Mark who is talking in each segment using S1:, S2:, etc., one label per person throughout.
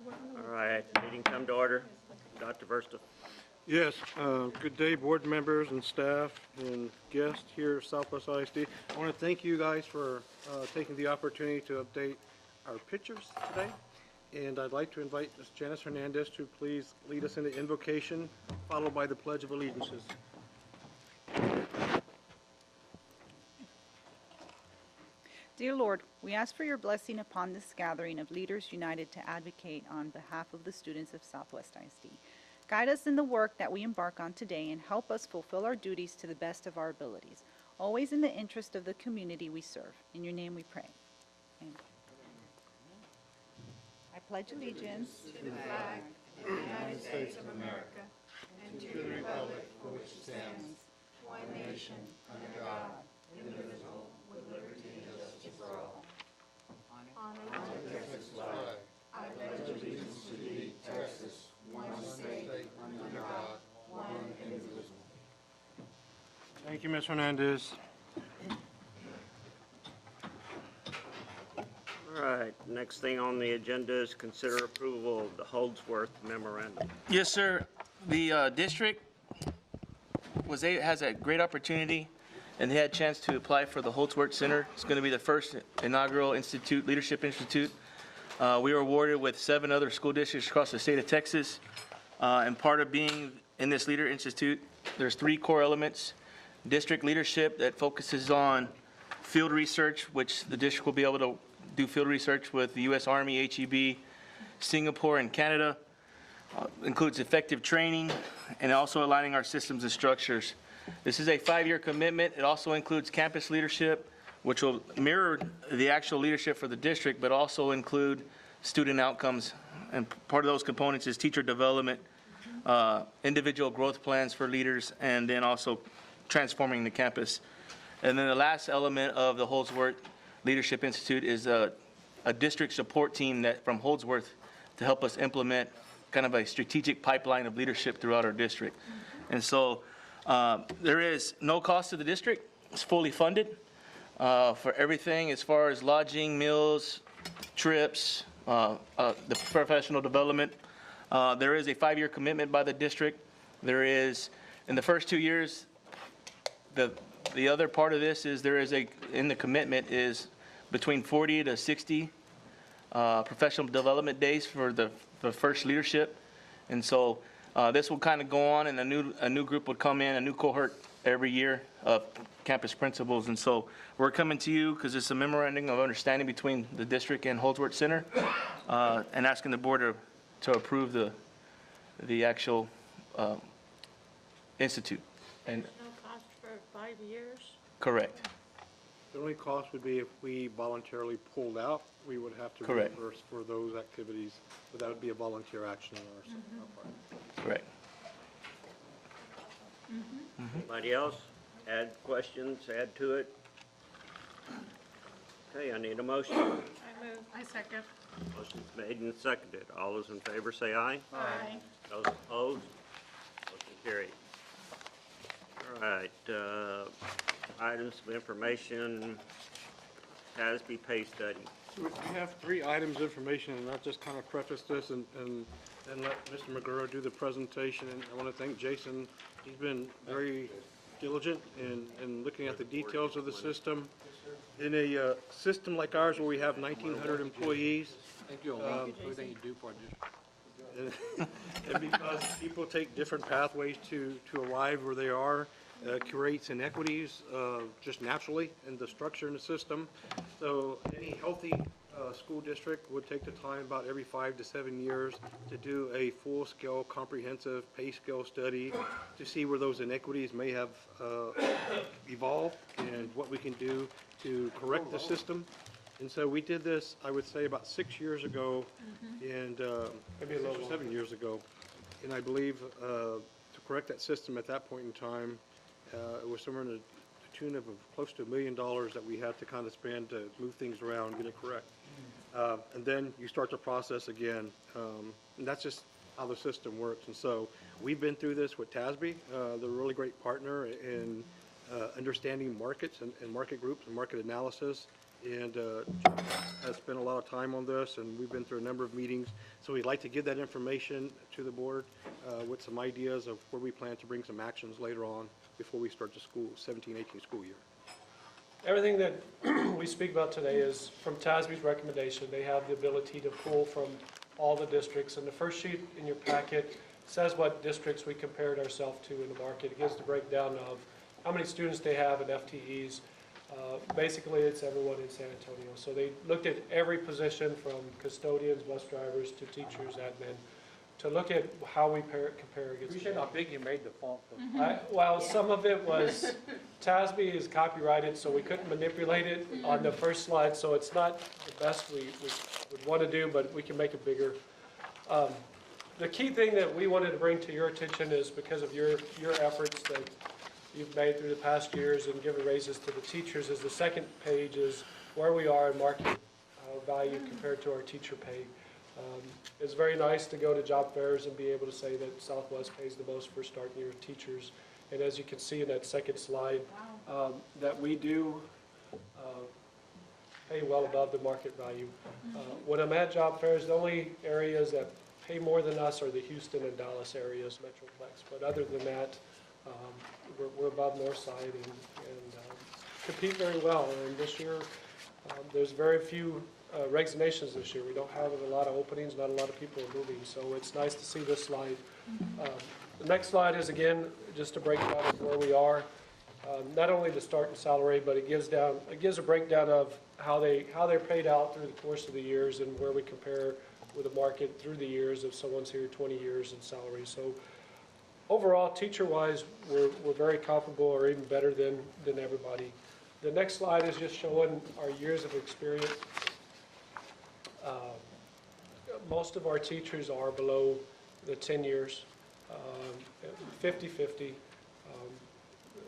S1: All right, meeting come to order. Dr. Versta.
S2: Yes, good day, board members and staff and guests here at Southwest ISD. I want to thank you guys for taking the opportunity to update our pictures today. And I'd like to invite Ms. Janice Hernandez to please lead us in the invocation, followed by the Pledge of Allegiances.
S3: Dear Lord, we ask for your blessing upon this gathering of leaders united to advocate on behalf of the students of Southwest ISD. Guide us in the work that we embark on today and help us fulfill our duties to the best of our abilities, always in the interest of the community we serve. In your name we pray. Amen. I pledge allegiance to the flag of the United States of America and to the republic for which it stands, one nation, under God, indivisible, with liberty and justice for all. Honor to Texas flag. I pledge allegiance to thee, Texas, one state, under God, one indivisible.
S2: Thank you, Ms. Hernandez.
S1: All right, next thing on the agenda is consider approval of the Holdsworth memorandum.
S4: Yes, sir. The district has a great opportunity, and they had a chance to apply for the Holdsworth Center. It's going to be the first inaugural leadership institute. We were awarded with 7 other school districts across the state of Texas. And part of being in this Leader Institute, there's 3 core elements. District leadership that focuses on field research, which the district will be able to do field research with the U.S. Army, HEB, Singapore, and Canada. Includes effective training and also aligning our systems and structures. This is a 5-year commitment. It also includes campus leadership, which will mirror the actual leadership for the district, but also include student outcomes. And part of those components is teacher development, individual growth plans for leaders, and then also transforming the campus. And then the last element of the Holdsworth Leadership Institute is a district support team from Holdsworth to help us implement kind of a strategic pipeline of leadership throughout our district. And so there is no cost to the district. It's fully funded for everything as far as lodging, meals, trips, the professional development. There is a 5-year commitment by the district. There is, in the first 2 years, the other part of this is in the commitment is between 40 to 60 professional development days for the first leadership. And so this will kind of go on, and a new group would come in, a new cohort every year of campus principals. And so we're coming to you because it's a memorandum of understanding between the district and Holdsworth Center, and asking the board to approve the actual institute. And
S5: No cost for 5 years?
S4: correct.
S2: The only cost would be if we voluntarily pulled out, we would have to
S4: Correct.
S2: reimburse for those activities, but that would be a volunteer action on our part.
S4: Correct.
S1: Anybody else? Add questions, add to it? Okay, I need a motion.
S5: I move. I second.
S1: Motion's made and seconded. All those in favor say aye.
S5: Aye.
S1: Those opposed? Motion carried. All right, items of information, TASB pay study.
S2: So we have 3 items of information, and I'll just kind of preface this and let Mr. Maguro do the presentation. And I want to thank Jason. He's been very diligent in looking at the details of the system. In a system like ours where we have 1,900 employees,
S6: Thank you for everything you do for our district.
S2: and because people take different pathways to arrive where they are, creates inequities just naturally in the structure in the system. So any healthy school district would take the time about every 5 to 7 years to do a full-scale comprehensive pay scale study to see where those inequities may have evolved and what we can do to correct the system. And so we did this, I would say, about 6 years ago, and maybe a little 7 years ago. And I believe to correct that system at that point in time, it was somewhere in the tune of close to $1 million that we had to kind of spend to move things around, get it correct. And then you start the process again. And that's just how the system works. And so we've been through this with TASB. They're a really great partner in understanding markets and market groups and market analysis. And Jeff has spent a lot of time on this, and we've been through a number of meetings. So we'd like to give that information to the board with some ideas of where we plan to bring some actions later on before we start the 17-18 school year.
S7: Everything that we speak about today is from TASB's recommendation. They have the ability to pull from all the districts. And the first sheet in your packet says what districts we compared ourselves to in the market. It gives the breakdown of how many students they have and FTEs. Basically, it's everyone in San Antonio. So they looked at every position from custodians, bus drivers, to teachers, admin, to look at how we compare against.
S6: Appreciate how big you made the font, though.
S7: Well, some of it was, TASB is copyrighted, so we couldn't manipulate it on the first slide, so it's not the best we would want to do, but we can make it bigger. The key thing that we wanted to bring to your attention is because of your efforts that you've made through the past years and given raises to the teachers, is the second page is where we are in market value compared to our teacher pay. It's very nice to go to job fairs and be able to say that Southwest pays the most for starting year teachers. And as you can see in that second slide, that we do pay well above the market value. When I'm at job fairs, the only areas that pay more than us are the Houston and Dallas areas, Metroplex. But other than that, we're above Northside and compete very well. And this year, there's very few resignations this year. We don't have a lot of openings, not a lot of people are moving, so it's nice to see this slide. The next slide is, again, just a breakdown of where we are. Not only the starting salary, but it gives a breakdown of how they're paid out through the course of the years and where we compare with the market through the years if someone's here 20 years in salary. So overall, teacher-wise, we're very comparable or even better than everybody. The next slide is just showing our years of experience. Most of our teachers are below the 10 years, 50-50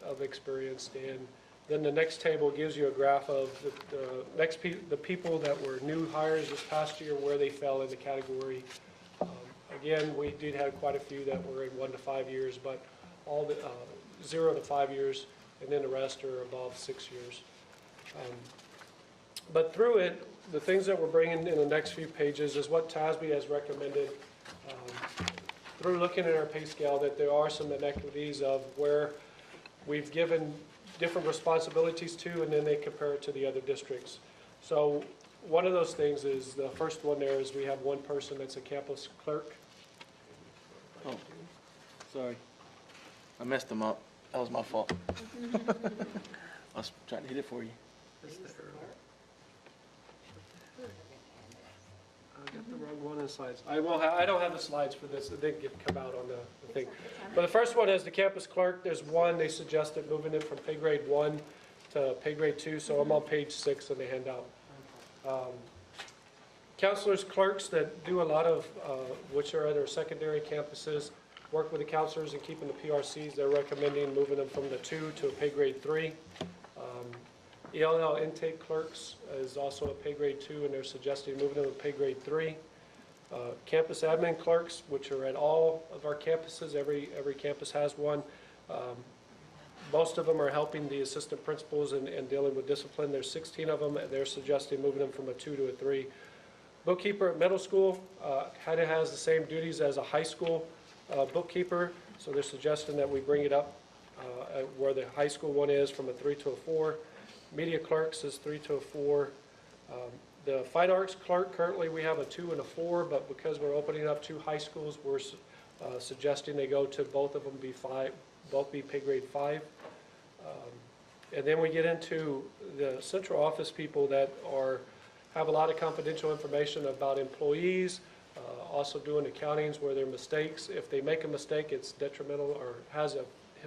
S7: of experience. And then the next table gives you a graph of the people that were new hires this past year, where they fell in the category. Again, we did have quite a few that were in 1 to 5 years, but all the 0 to 5 years, and then the rest are above 6 years. But through it, the things that we're bringing in the next few pages is what TASB has recommended through looking at our pay scale, that there are some inequities of where we've given different responsibilities to, and then they compare it to the other districts. So one of those things is, the first one there is we have one person that's a campus clerk.
S4: Oh, sorry. I messed them up. That was my fault. I was trying to hit it for you.
S7: I got the wrong one in slides. I don't have the slides for this. It didn't come out on the thing. But the first one is the campus clerk. There's one. They suggested moving it from pay grade 1 to pay grade 2. So I'm on page 6 in the handout. Counselors, clerks that do a lot of, which are at our secondary campuses, work with the counselors and keeping the PRCs. They're recommending moving them from the 2 to a pay grade 3. ELL intake clerks is also a pay grade 2, and they're suggesting moving them to pay grade 3. Campus admin clerks, which are at all of our campuses, every campus has one. Most of them are helping the assistant principals and dealing with discipline. There's 16 of them, and they're suggesting moving them from a 2 to a 3. Bookkeeper at middle school kind of has the same duties as a high school bookkeeper, so they're suggesting that we bring it up where the high school one is, from a 3 to a 4. Media clerks is 3 to a 4. The fine arts clerk, currently we have a 2 and a 4, but because we're opening up 2 high schools, we're suggesting they go to both of them both be pay grade 5. And then we get into the central office people that have a lot of confidential information about employees, also doing accountings where there are mistakes. If they make a mistake, it's detrimental or has a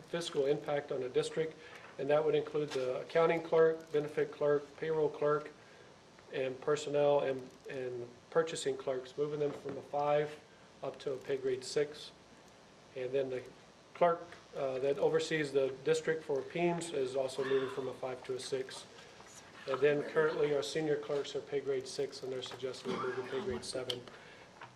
S7: fiscal impact on the district, and that would include the accounting clerk, benefit clerk, payroll clerk, and personnel and purchasing clerks, moving them from a 5 up to a pay grade 6. And then the clerk that oversees the district for PEIMS is also moving from a 5 to a 6. And then currently our senior clerks are pay grade 6, and they're suggesting we move to pay grade 7.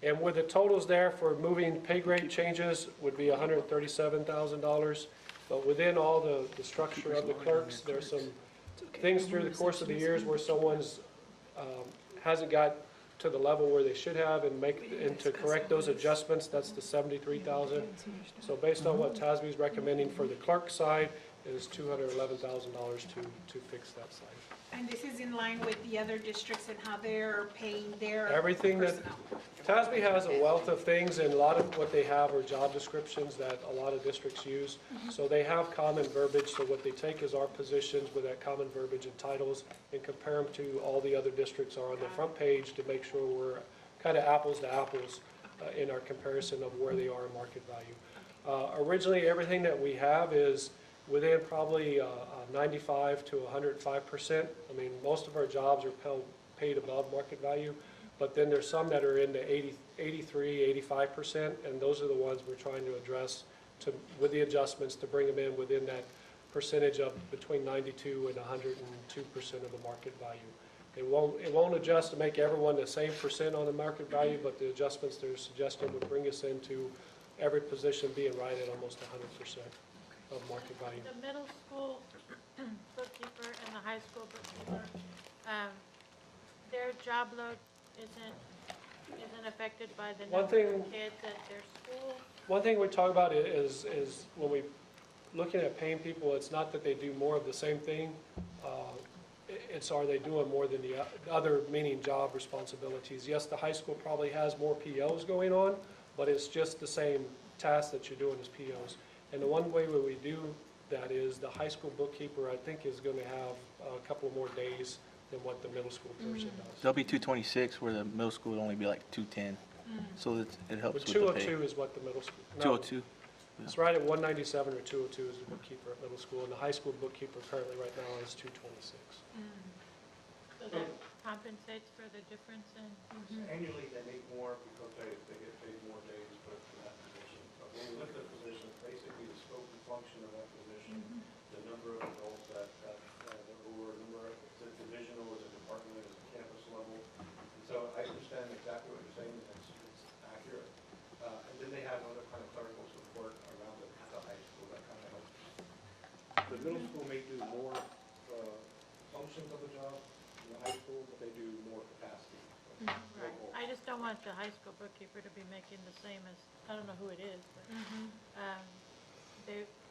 S7: And with the totals there for moving pay grade changes would be $137,000. But within all the structure of the clerks, there's some things through the course of the years where someone's hasn't got to the level where they should have and to correct those adjustments, that's the 73,000. So based on what TASB is recommending for the clerk side, is $211,000 to fix that side.
S3: And this is in line with the other districts and how they're paying their
S7: Everything that,
S3: personnel.
S7: TASB has a wealth of things, and a lot of what they have are job descriptions that a lot of districts use. So they have common verbiage, so what they take is our positions with that common verbiage and titles and compare them to all the other districts are on the front page to make sure we're kind of apples to apples in our comparison of where they are in market value. Originally, everything that we have is within probably 95 to 105%. I mean, most of our jobs are paid above market value, but then there's some that are in the 83, 85%, and those are the ones we're trying to address with the adjustments to bring them in within that percentage of between 92 and 102% of the market value. It won't adjust to make everyone the same percent on the market value, but the adjustments they're suggesting would bring us into every position being right at almost 100% of market value.
S5: The middle school bookkeeper and the high school bookkeeper, their job load isn't affected by the
S7: One
S5: number
S7: thing-
S5: of kids at their school?
S7: One thing we talk about is when we looking at paying people, it's not that they do more of the same thing. It's are they doing more than the other, meaning job responsibilities. Yes, the high school probably has more POs going on, but it's just the same task that you're doing as POs. And the one way where we do that is the high school bookkeeper, I think, is going to have a couple more days than what the middle school person does.
S4: There'll be 226, where the middle school would only be like 210. So it helps
S7: But
S4: with the pay.
S7: 202 is what the middle school. no,
S4: 202.
S7: It's right at 197 or 202 is the bookkeeper at middle school, and the high school bookkeeper currently right now is 226.
S5: So that compensates for the difference in,
S2: Annually, they make more because they get paid more days for that position. But when we look at the position, it's basically the scope and function of that position, the number of adults who are, number of, it's a divisional, is a department, is a campus level. And so I understand exactly what you're saying, it's accurate. And then they have other kind of clerical support around the high school that kind of helps. The middle school may do more functions of the job in the high school, but they do more capacity.
S5: right. I just don't want the high school bookkeeper to be making the same as, I don't know who it is, but,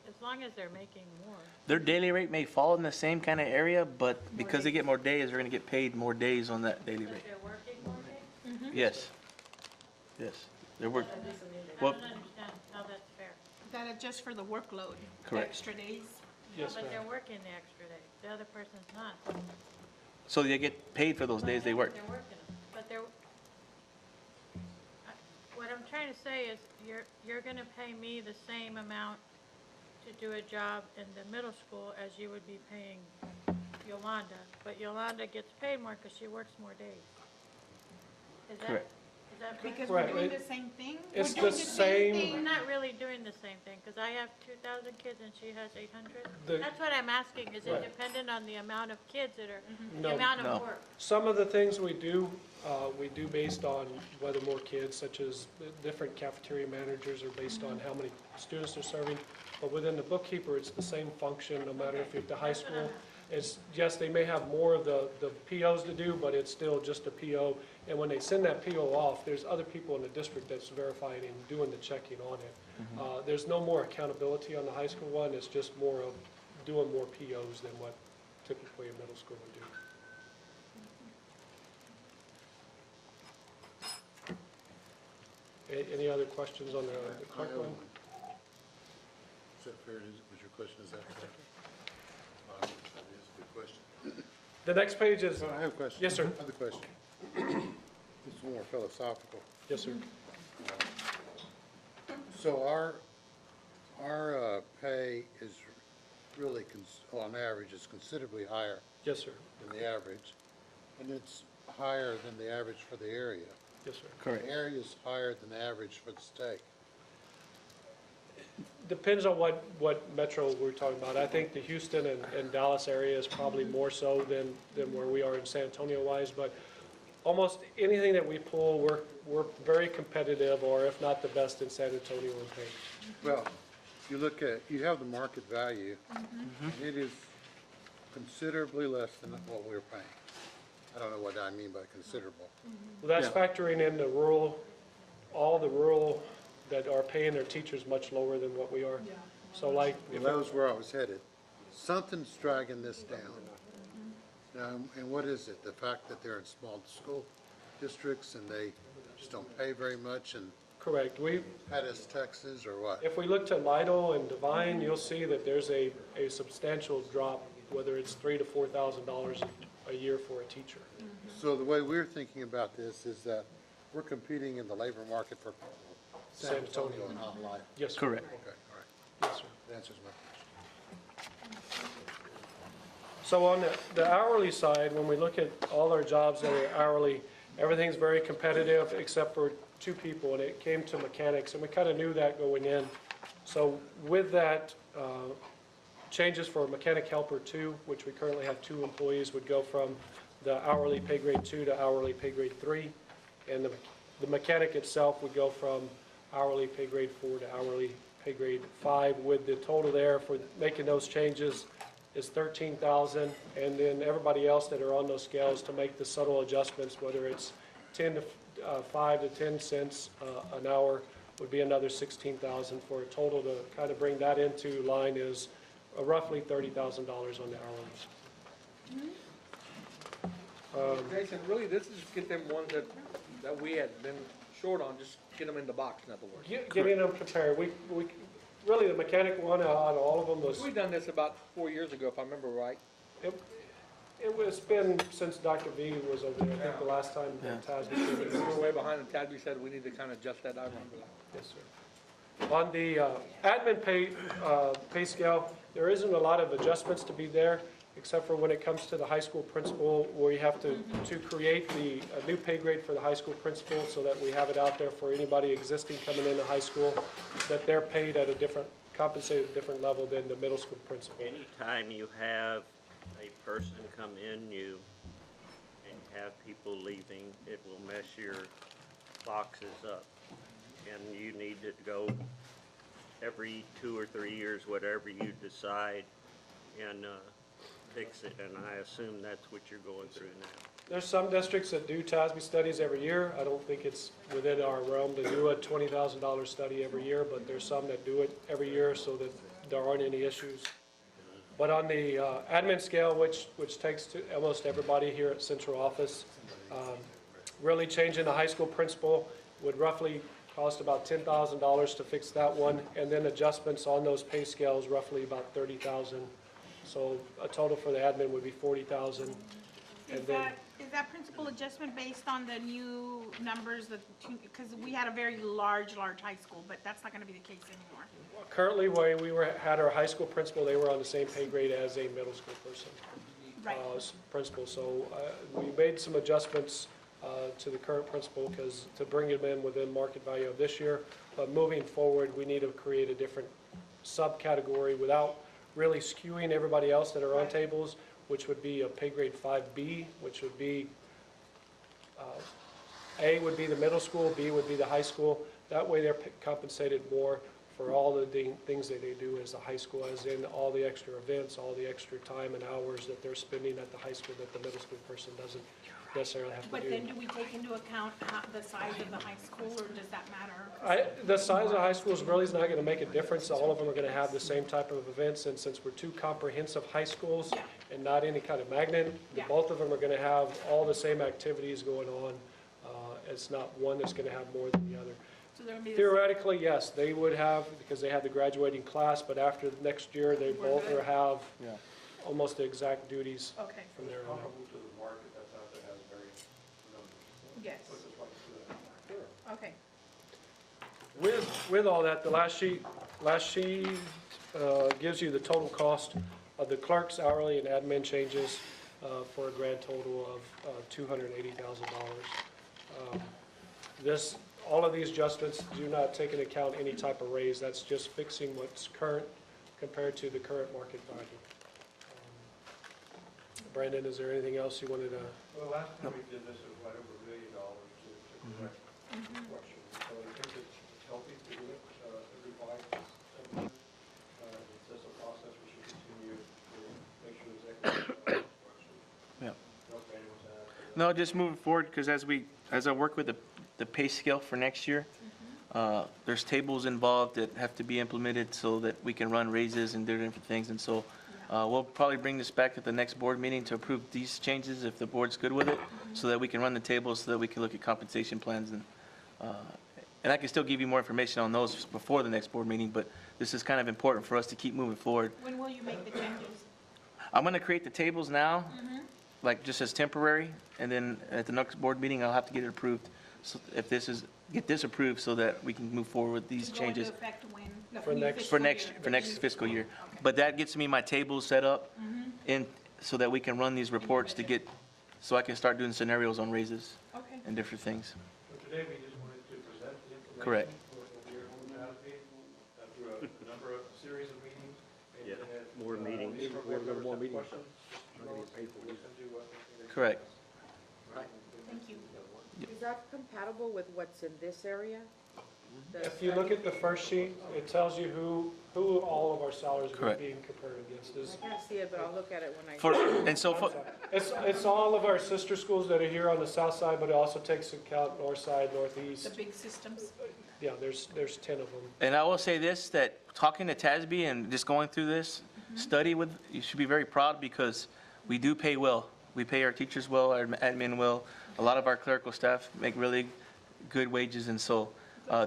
S5: as long as they're making more.
S4: Their daily rate may fall in the same kind of area, but because they get more days, they're going to get paid more days on that daily
S5: But
S4: rate.
S5: they're working more days?
S4: Yes. Yes. They're working.
S5: I
S4: Well,
S5: don't understand how that's fair.
S3: That adjusts for the workload, the
S4: Correct.
S3: extra days.
S7: Yes,
S5: But they're
S7: ma'am.
S5: working the extra day. The other person's not.
S4: so they get paid for those days they work.
S5: They're working them, but they're, what I'm trying to say is, you're gonna pay me the same amount to do a job in the middle school as you would be paying Yolanda, but Yolanda gets paid more because she works more days. Is that,
S4: Correct.
S5: is that right?
S3: Because
S7: Right,
S3: we're doing
S7: it-
S3: the same thing.
S7: it's
S3: We're doing
S7: the
S3: same
S7: same-
S3: thing.
S5: We're not really doing the same thing, because I have 2,000 kids and she has 800.
S7: The-
S5: That's what I'm asking, is it
S7: Right.
S5: dependent on the amount of kids that are,
S7: No.
S5: the amount
S4: No.
S5: of work?
S7: Some of the things we do based on whether more kids, such as the different cafeteria managers are based on how many students they're serving. But within the bookkeeper, it's the same function, no matter if you're at the high school. It's, yes, they may have more of the POs to do, but it's still just a PO. And when they send that PO off, there's other people in the district that's verifying and doing the checking on it. There's no more accountability on the high school one, it's just more of doing more POs than what typically a middle school would do. Any other questions on the clerk one?
S6: Is that fair? Was your question, is that fair? That is a good question.
S7: The next page is,
S6: So I have a question.
S7: Yes, sir.
S6: Another question. It's more philosophical.
S7: yes, sir.
S6: So our pay is really, on average, is considerably higher
S7: Yes, sir.
S6: than the average, and it's higher than the average for the area.
S7: Yes, sir.
S4: Correct.
S6: The area is higher than the average for the state.
S7: Depends on what metro we're talking about. I think the Houston and Dallas area is probably more so than where we are in San Antonio wise, but almost anything that we pull, we're very competitive, or if not the best in San Antonio in pay.
S6: Well, you look at, you have the market value, and it is considerably less than what we're paying. I don't know what I mean by considerable.
S7: Well, that's
S4: Yeah.
S7: factoring in the rural, all the rural that are paying their teachers much lower than what we are. So like,
S6: Well, that was where I was headed. Something's dragging this down. Now, and what is it? The fact that they're in small school districts and they just don't pay very much and
S7: correct,
S6: Pettus, Texas, or what?
S7: if we look to Lytle and Divine, you'll see that there's a substantial drop, whether it's $3,000 to $4,000 a year for a teacher.
S6: So the way we're thinking about this is that we're competing in the labor market for San Antonio and not Lytle.
S7: Yes, sir.
S4: Correct.
S6: Okay, all right.
S7: Yes, sir.
S6: That answers my question.
S7: So on the hourly side, when we look at all our jobs that are hourly, everything's very competitive except for two people, and it came to mechanics, and we kind of knew that going in. So with that, changes for mechanic helper 2, which we currently have 2 employees, would go from the hourly pay grade 2 to hourly pay grade 3. And the mechanic itself would go from hourly pay grade 4 to hourly pay grade 5, with the total there for making those changes is $13,000. And then everybody else that are on those scales to make the subtle adjustments, whether it's 5 to 10 cents an hour, would be another $16,000, for a total to kind of bring that into line is roughly $30,000 on the hourly.
S8: Jason, really, this is get them ones that we had been short on, just get them in the box, in other words.
S7: Getting them prepared, we really, the mechanic one out of all of them was,
S8: We've done this about 4 years ago, if I remember right.
S7: it was been since Dr. V was over there, I think the last time that Tasby came in.
S8: We were way behind, and Tad, we said we need to kind of adjust that, I remember that.
S7: Yes, sir. On the admin pay scale, there isn't a lot of adjustments to be there, except for when it comes to the high school principal, where you have to create a new pay grade for the high school principal, so that we have it out there for anybody existing coming into high school, that they're paid at a different, compensated at a different level than the middle school principal.
S1: Anytime you have a person come in new and have people leaving, it will mess your boxes up. And you need to go every 2 or 3 years, whatever you decide, and fix it. And I assume that's what you're going through now.
S7: There's some districts that do TASB studies every year. I don't think it's within our realm to do a $20,000 study every year, but there's some that do it every year so that there aren't any issues. But on the admin scale, which takes to almost everybody here at central office, really changing the high school principal would roughly cost about $10,000 to fix that one, and then adjustments on those pay scales roughly about $30,000. So a total for the admin would be $40,000. And then
S3: Is that principal adjustment based on the new numbers, because we had a very large high school, but that's not gonna be the case anymore?
S7: currently, when we had our high school principal, they were on the same pay grade as a middle school person.
S3: Right.
S7: Principal, so we made some adjustments to the current principal because to bring him in within market value of this year. But moving forward, we need to create a different subcategory without really skewing everybody else that are on tables, which would be a pay grade 5B, which would be, A would be the middle school, B would be the high school. That way they're compensated more for all the things that they do as a high school, as in all the extra events, all the extra time and hours that they're spending at the high school that the middle school person doesn't necessarily have to
S3: But
S7: do.
S3: then do we take into account the size of the high school, or does that matter?
S7: The size of high schools really is not going to make a difference. All of them are going to have the same type of events, and since we're two comprehensive high schools
S3: Yeah.
S7: and not any kind of magnet,
S3: Yeah.
S7: both of them are going to have all the same activities going on. It's not one that's going to have more than the other.
S3: So there'll be.
S7: Theoretically, yes, they would have, because they have the graduating class, but after next year, they both will have
S4: Yeah.
S7: almost the exact duties
S3: Okay,
S7: from there on out.
S2: Comparable to the market that's out there has very numbers.
S3: yes,
S2: So it's just like to that.
S3: okay.
S7: With all that, the last sheet gives you the total cost of the clerk's hourly and admin changes for a grand total of $280,000. All of these adjustments do not take into account any type of raise. That's just fixing what's current compared to the current market value. Brandon, is there anything else you wanted to?
S2: Well, last time we did this, it was right over $1 million to correct the question. So I think it's healthy to do it every 5 to 7 years. that's a process we should continue to make sure there's equity.
S4: Yeah.
S2: Okay, was that-
S4: No, just moving forward, because as I work with the pay scale for next year, there's tables involved that have to be implemented so that we can run raises and do different things. And so we'll probably bring this back at the next board meeting to approve these changes if the board's good with it, so that we can run the tables, so that we can look at compensation plans. And I can still give you more information on those before the next board meeting, but this is kind of important for us to keep moving forward.
S3: When will you make the changes?
S4: I'm going to create the tables now, like just as temporary, and then at the next board meeting, I'll have to get it approved. So if get this approved so that we can move forward with these
S3: To go into
S4: changes
S3: effect when? The
S7: For
S3: new
S7: next-
S3: fiscal
S4: for next
S3: year.
S4: fiscal year. But that gets me my tables set up and so that we can run these reports so I can start doing scenarios on raises
S3: Okay.
S4: and different things.
S2: So today, we just wanted to present the information.
S4: Correct.
S2: For your own Matapi, through a number of series of meetings. And
S1: Yeah,
S2: then if,
S1: more meetings.
S2: if
S8: We're gonna go to more
S2: have
S8: meetings.
S2: questions, just throw us, we can do anything that-
S4: Correct.
S3: Thank you.
S9: Is that compatible with what's in this area? The
S7: If you look at the first sheet, it tells you who all of our salaries are
S4: Correct.
S7: being compared against. Is-
S9: I can't see it, but I'll look at it when I.
S7: It's all of our sister schools that are here on the south side, but it also takes into account north side,
S3: The
S7: northeast.
S3: big systems?
S7: Yeah, there's 10 of them.
S4: And I will say this, that talking to TASB and just going through this study with, you should be very proud because we do pay well. We pay our teachers well, our admin well. A lot of our clerical staff make really good wages. And so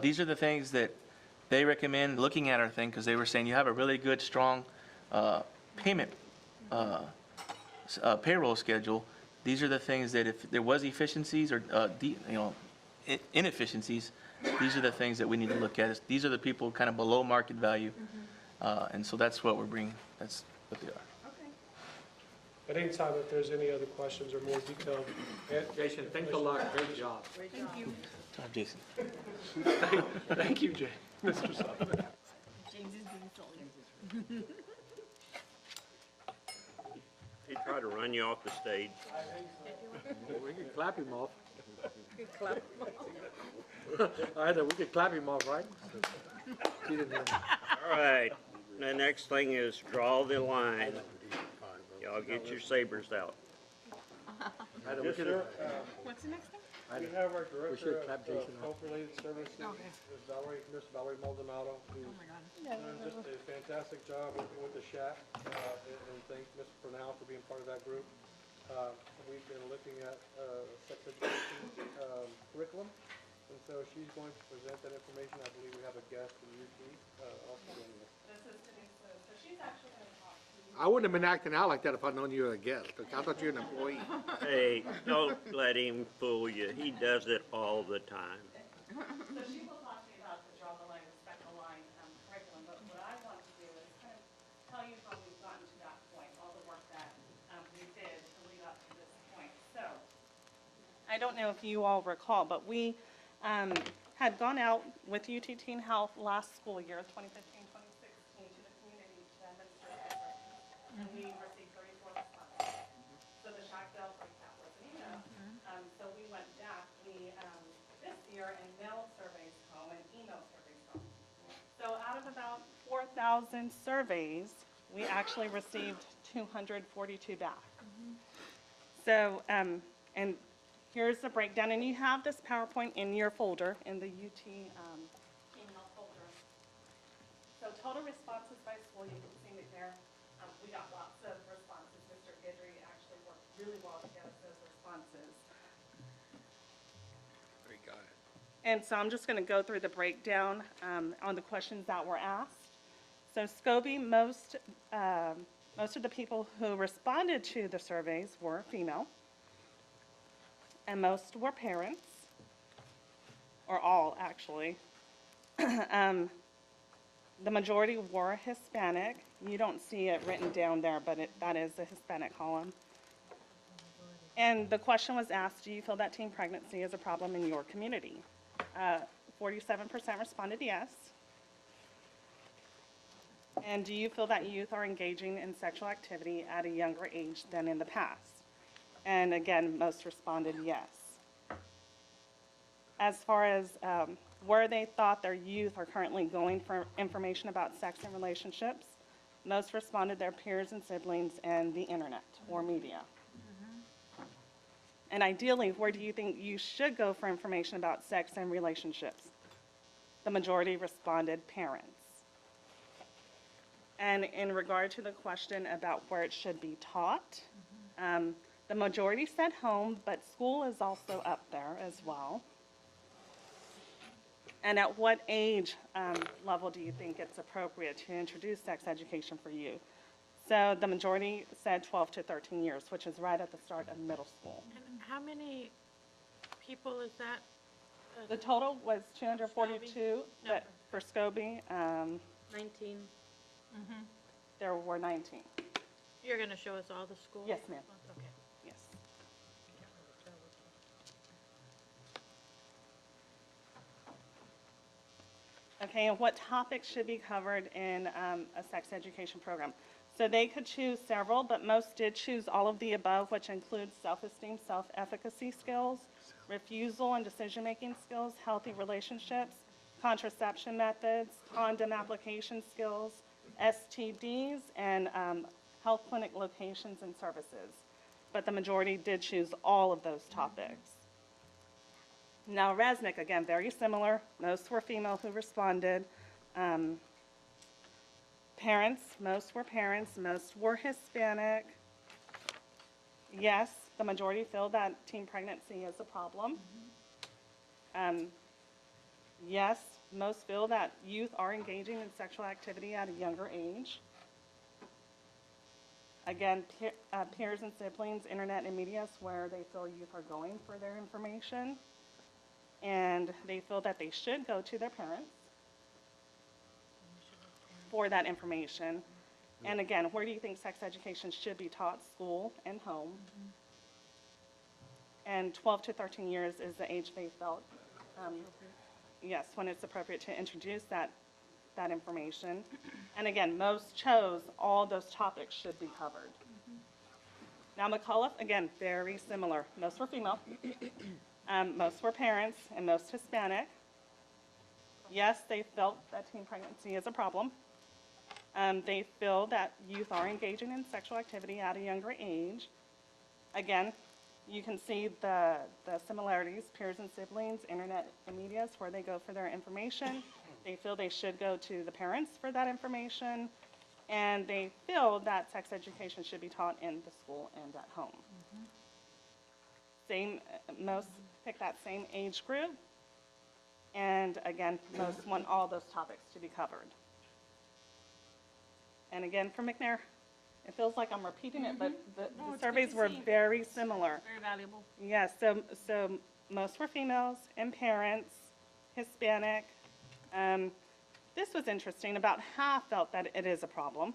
S4: these are the things that they recommend looking at our thing because they were saying you have a really good, strong payment payroll schedule. These are the things that if there was efficiencies or, inefficiencies, these are the things that we need to look at. These are the people kind of below market value. And so that's what we're bringing. That's what they are.
S7: At any time, if there's any other questions or more detailed.
S8: Jason, thanks a lot, great job.
S3: Thank you.
S4: Good job, Jason.
S7: Thank you, Jay. Mr. Sullivan.
S3: James is being silly.
S1: He tried to run you off the stage.
S8: We can clap him off.
S9: Good clap.
S8: Either we could clap him off, right? He didn't hear me.
S1: All right, the next thing is draw the line. Y'all get your sabers out.
S8: Either we could,
S3: What's the next thing?
S2: We have our
S8: we
S2: Director
S8: should clap
S2: of
S8: Jason off.
S2: Health-Related Services,
S3: Okay.
S2: Miss Valerie Maldonado, who's
S3: Oh, my God.
S2: doing just a fantastic job working with the SHAC. And thank Ms. Purnell for being part of that group. We've been looking at sex education curriculum, and so she's going to present that information. I believe we have a guest from UT also joining us.
S8: I wouldn't have been acting out like that if I'd known you were a guest. I thought you were an employee.
S1: Hey, don't let him fool you. He does it all the time.
S10: So she will talk to you about the draw the line, respect the line curriculum, but what I want to do is kind of tell you how we've gotten to that point, all the work that we did to lead up to this point. So, I don't know if you all recall, but we had gone out with UT Teen Health last school year, 2015-2016, to the community to demonstrate efforts. And we received 34 responses. So the shock bell recap was an email. So we went back, this year, and mailed surveys home and emailed surveys home. So out of about 4,000 surveys, we actually received 242 back. So, and here's the breakdown, and you have this PowerPoint in your folder, in the UT email folder. So total responses by school, you can see it there. We got lots of responses. Mr. Guidry actually worked really well to get us those responses.
S8: There you got it.
S10: And so I'm just going to go through the breakdown on the questions that were asked. So Scobie, most of the people who responded to the surveys were female, and most were parents, or all actually. The majority were Hispanic. You don't see it written down there, but that is the Hispanic column. And the question was asked, do you feel that teen pregnancy is a problem in your community? 47% responded yes. And do you feel that youth are engaging in sexual activity at a younger age than in the past? And again, most responded yes. As far as where they thought their youth are currently going for information about sex and relationships,
S11: most responded their peers and siblings and the internet or media. And ideally, where do you think you should go for information about sex and relationships? The majority responded parents. And in regard to the question about where it should be taught, the majority said home, but school is also up there as well. And at what age level do you think it's appropriate to introduce sex education for you? So the majority said 12 to 13 years, which is right at the start of middle school.
S5: And how many people is that?
S11: The total was 242, but for Scobie,
S9: 19.
S11: there were 19.
S5: You're gonna show us all the schools?
S11: Yes, ma'am.
S5: Okay.
S11: Yes. Okay, and what topics should be covered in a sex education program? So they could choose several, but most did choose all of the above, which includes self-esteem, self-efficacy skills, refusal and decision-making skills, healthy relationships, contraception methods, condom application skills, STDs, and health clinic locations and services. But the majority did choose all of those topics. Now, Resnick, again, very similar. Most were female who responded. Parents, most were parents, most were Hispanic. Yes, the majority feel that teen pregnancy is a problem. Yes, most feel that youth are engaging in sexual activity at a younger age. Again, peers and siblings, internet and media is where they feel youth are going for their information. And they feel that they should go to their parents for that information. And again, where do you think sex education should be taught? School and home. And 12 to 13 years is the age they felt, yes, when it's appropriate to introduce that information. And again, most chose all those topics should be covered. Now McAuliffe, again, very similar. Most were female. Most were parents and most Hispanic. Yes, they felt that teen pregnancy is a problem. They feel that youth are engaging in sexual activity at a younger age. Again, you can see the similarities, peers and siblings, internet and media is where they go for their information. They feel they should go to the parents for that information. And they feel that sex education should be taught in the school and at home. Most pick that same age group. And again, most want all those topics to be covered. And again, for McNair, it feels like I'm repeating it, but the surveys were very similar.
S5: Very valuable.
S11: Yes, so most were females and parents, Hispanic. This was interesting. About half felt that it is a problem,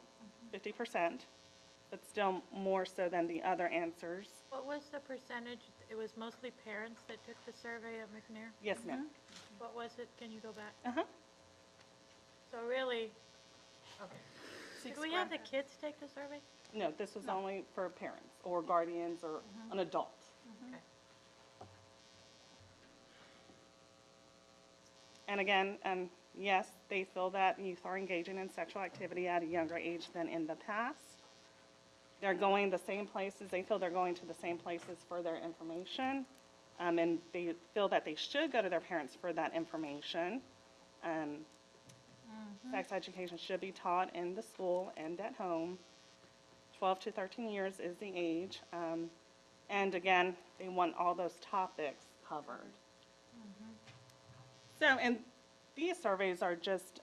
S11: 50%, but still more so than the other answers.
S5: What was the percentage? It was mostly parents that took the survey at McNair?
S11: Yes, ma'am.
S5: What was it? Can you go back?
S11: Uh-huh.
S5: So really, okay. Do we have the kids take the survey?
S11: No, this was only for parents or guardians or an adult.
S5: Okay.
S11: And again, yes, they feel that youth are engaging in sexual activity at a younger age than in the past. They're going the same places, they feel they're going to the same places for their information. And they feel that they should go to their parents for that information. Sex education should be taught in the school and at home. 12 to 13 years is the age. And again, they want all those topics covered. So, and these surveys are just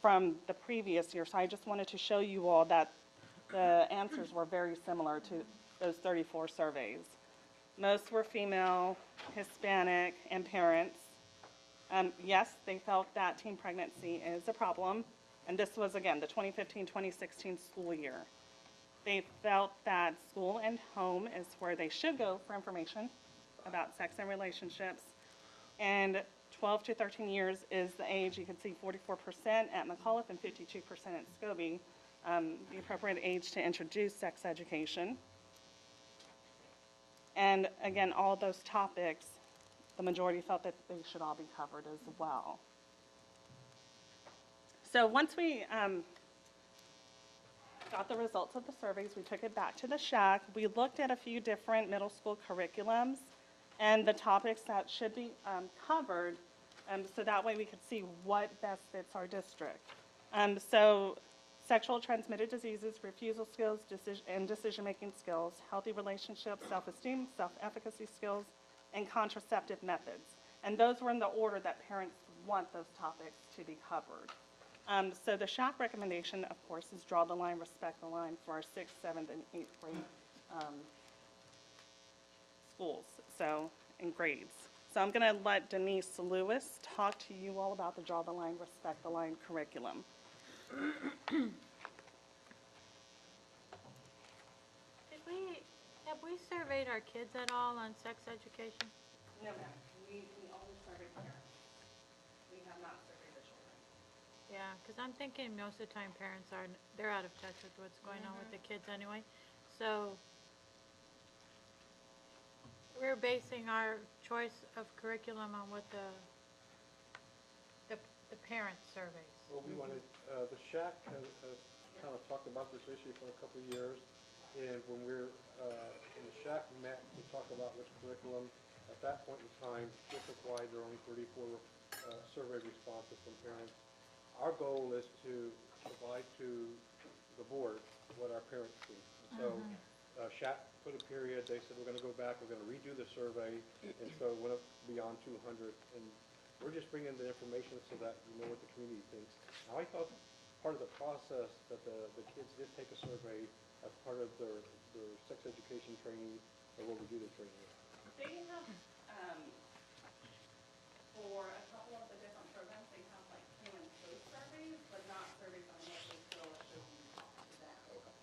S11: from the previous year, so I just wanted to show you all that the answers were very similar to those 34 surveys. Most were female, Hispanic, and parents. Yes, they felt that teen pregnancy is a problem, and this was, again, the 2015-2016 school year. They felt that school and home is where they should go for information about sex and relationships, and 12 to 13 years is the age. You can see 44% at McAuliffe and 52% at Scobie, the appropriate age to introduce sex education. And again, all those topics, the majority felt that they should all be covered as well. So once we got the results of the surveys, we took it back to the shack. We looked at a few different middle school curriculums and the topics that should be covered, so that way we could see what best fits our district. So sexual transmitted diseases, refusal skills, and decision-making skills, healthy relationships, self-esteem, self-efficacy skills, and contraceptive methods. And those were in the order that parents want those topics to be covered. So the SHAC recommendation, of course, is draw the line, respect the line for our 6th, 7th, and 8th grade schools, so, in grades. So I'm going to let Denise Lewis talk to you all about the draw the line, respect the line curriculum.
S5: Have we surveyed our kids at all on sex education?
S11: No, ma'am. We only survey parents. We have not surveyed the children.
S5: Yeah, because I'm thinking most of the time parents they're out of touch with what's going on with the kids anyway. So we're basing our choice of curriculum on what the parent surveys.
S2: Well, we wanted, the shack has kind of talked about this issue for a couple of years. And when we're in the shack met, we talked about which curriculum. At that point in time, district-wide, there are only 34 survey responses from parents. Our goal is to provide to the board what our parents see. So shack put a period, they said, we're going to go back, we're going to redo the survey, and so it went up beyond 200. And we're just bringing the information so that you know what the community thinks. Now, I thought part of the process that the kids did take a survey as part of their sex education training, or what we do the training.
S10: They have, for a couple of the different programs, they have like pre and post surveys, but not surveys on what they feel should be taught to them.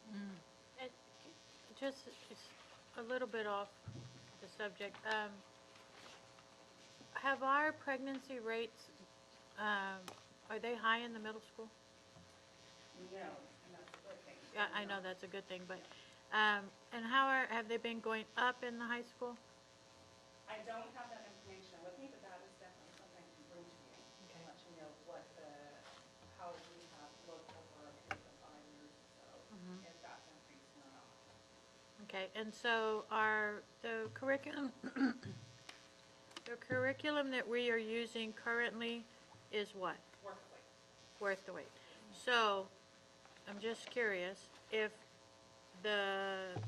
S5: Just it's a little bit off the subject. Have our pregnancy rates, are they high in the middle school?
S10: No, and that's a good thing.
S5: Yeah, I know that's a good thing, but, and have they been going up in the high school?
S10: I don't have that information with me, but that is definitely something I can bring to you.
S5: Okay.
S10: Let you know how we have looked over a period of 5 years or so, if that's increasing or not.
S5: Okay, and so the curriculum that we are using currently is what?
S10: Worth the wait.
S5: Worth the wait. So, I'm just curious, if the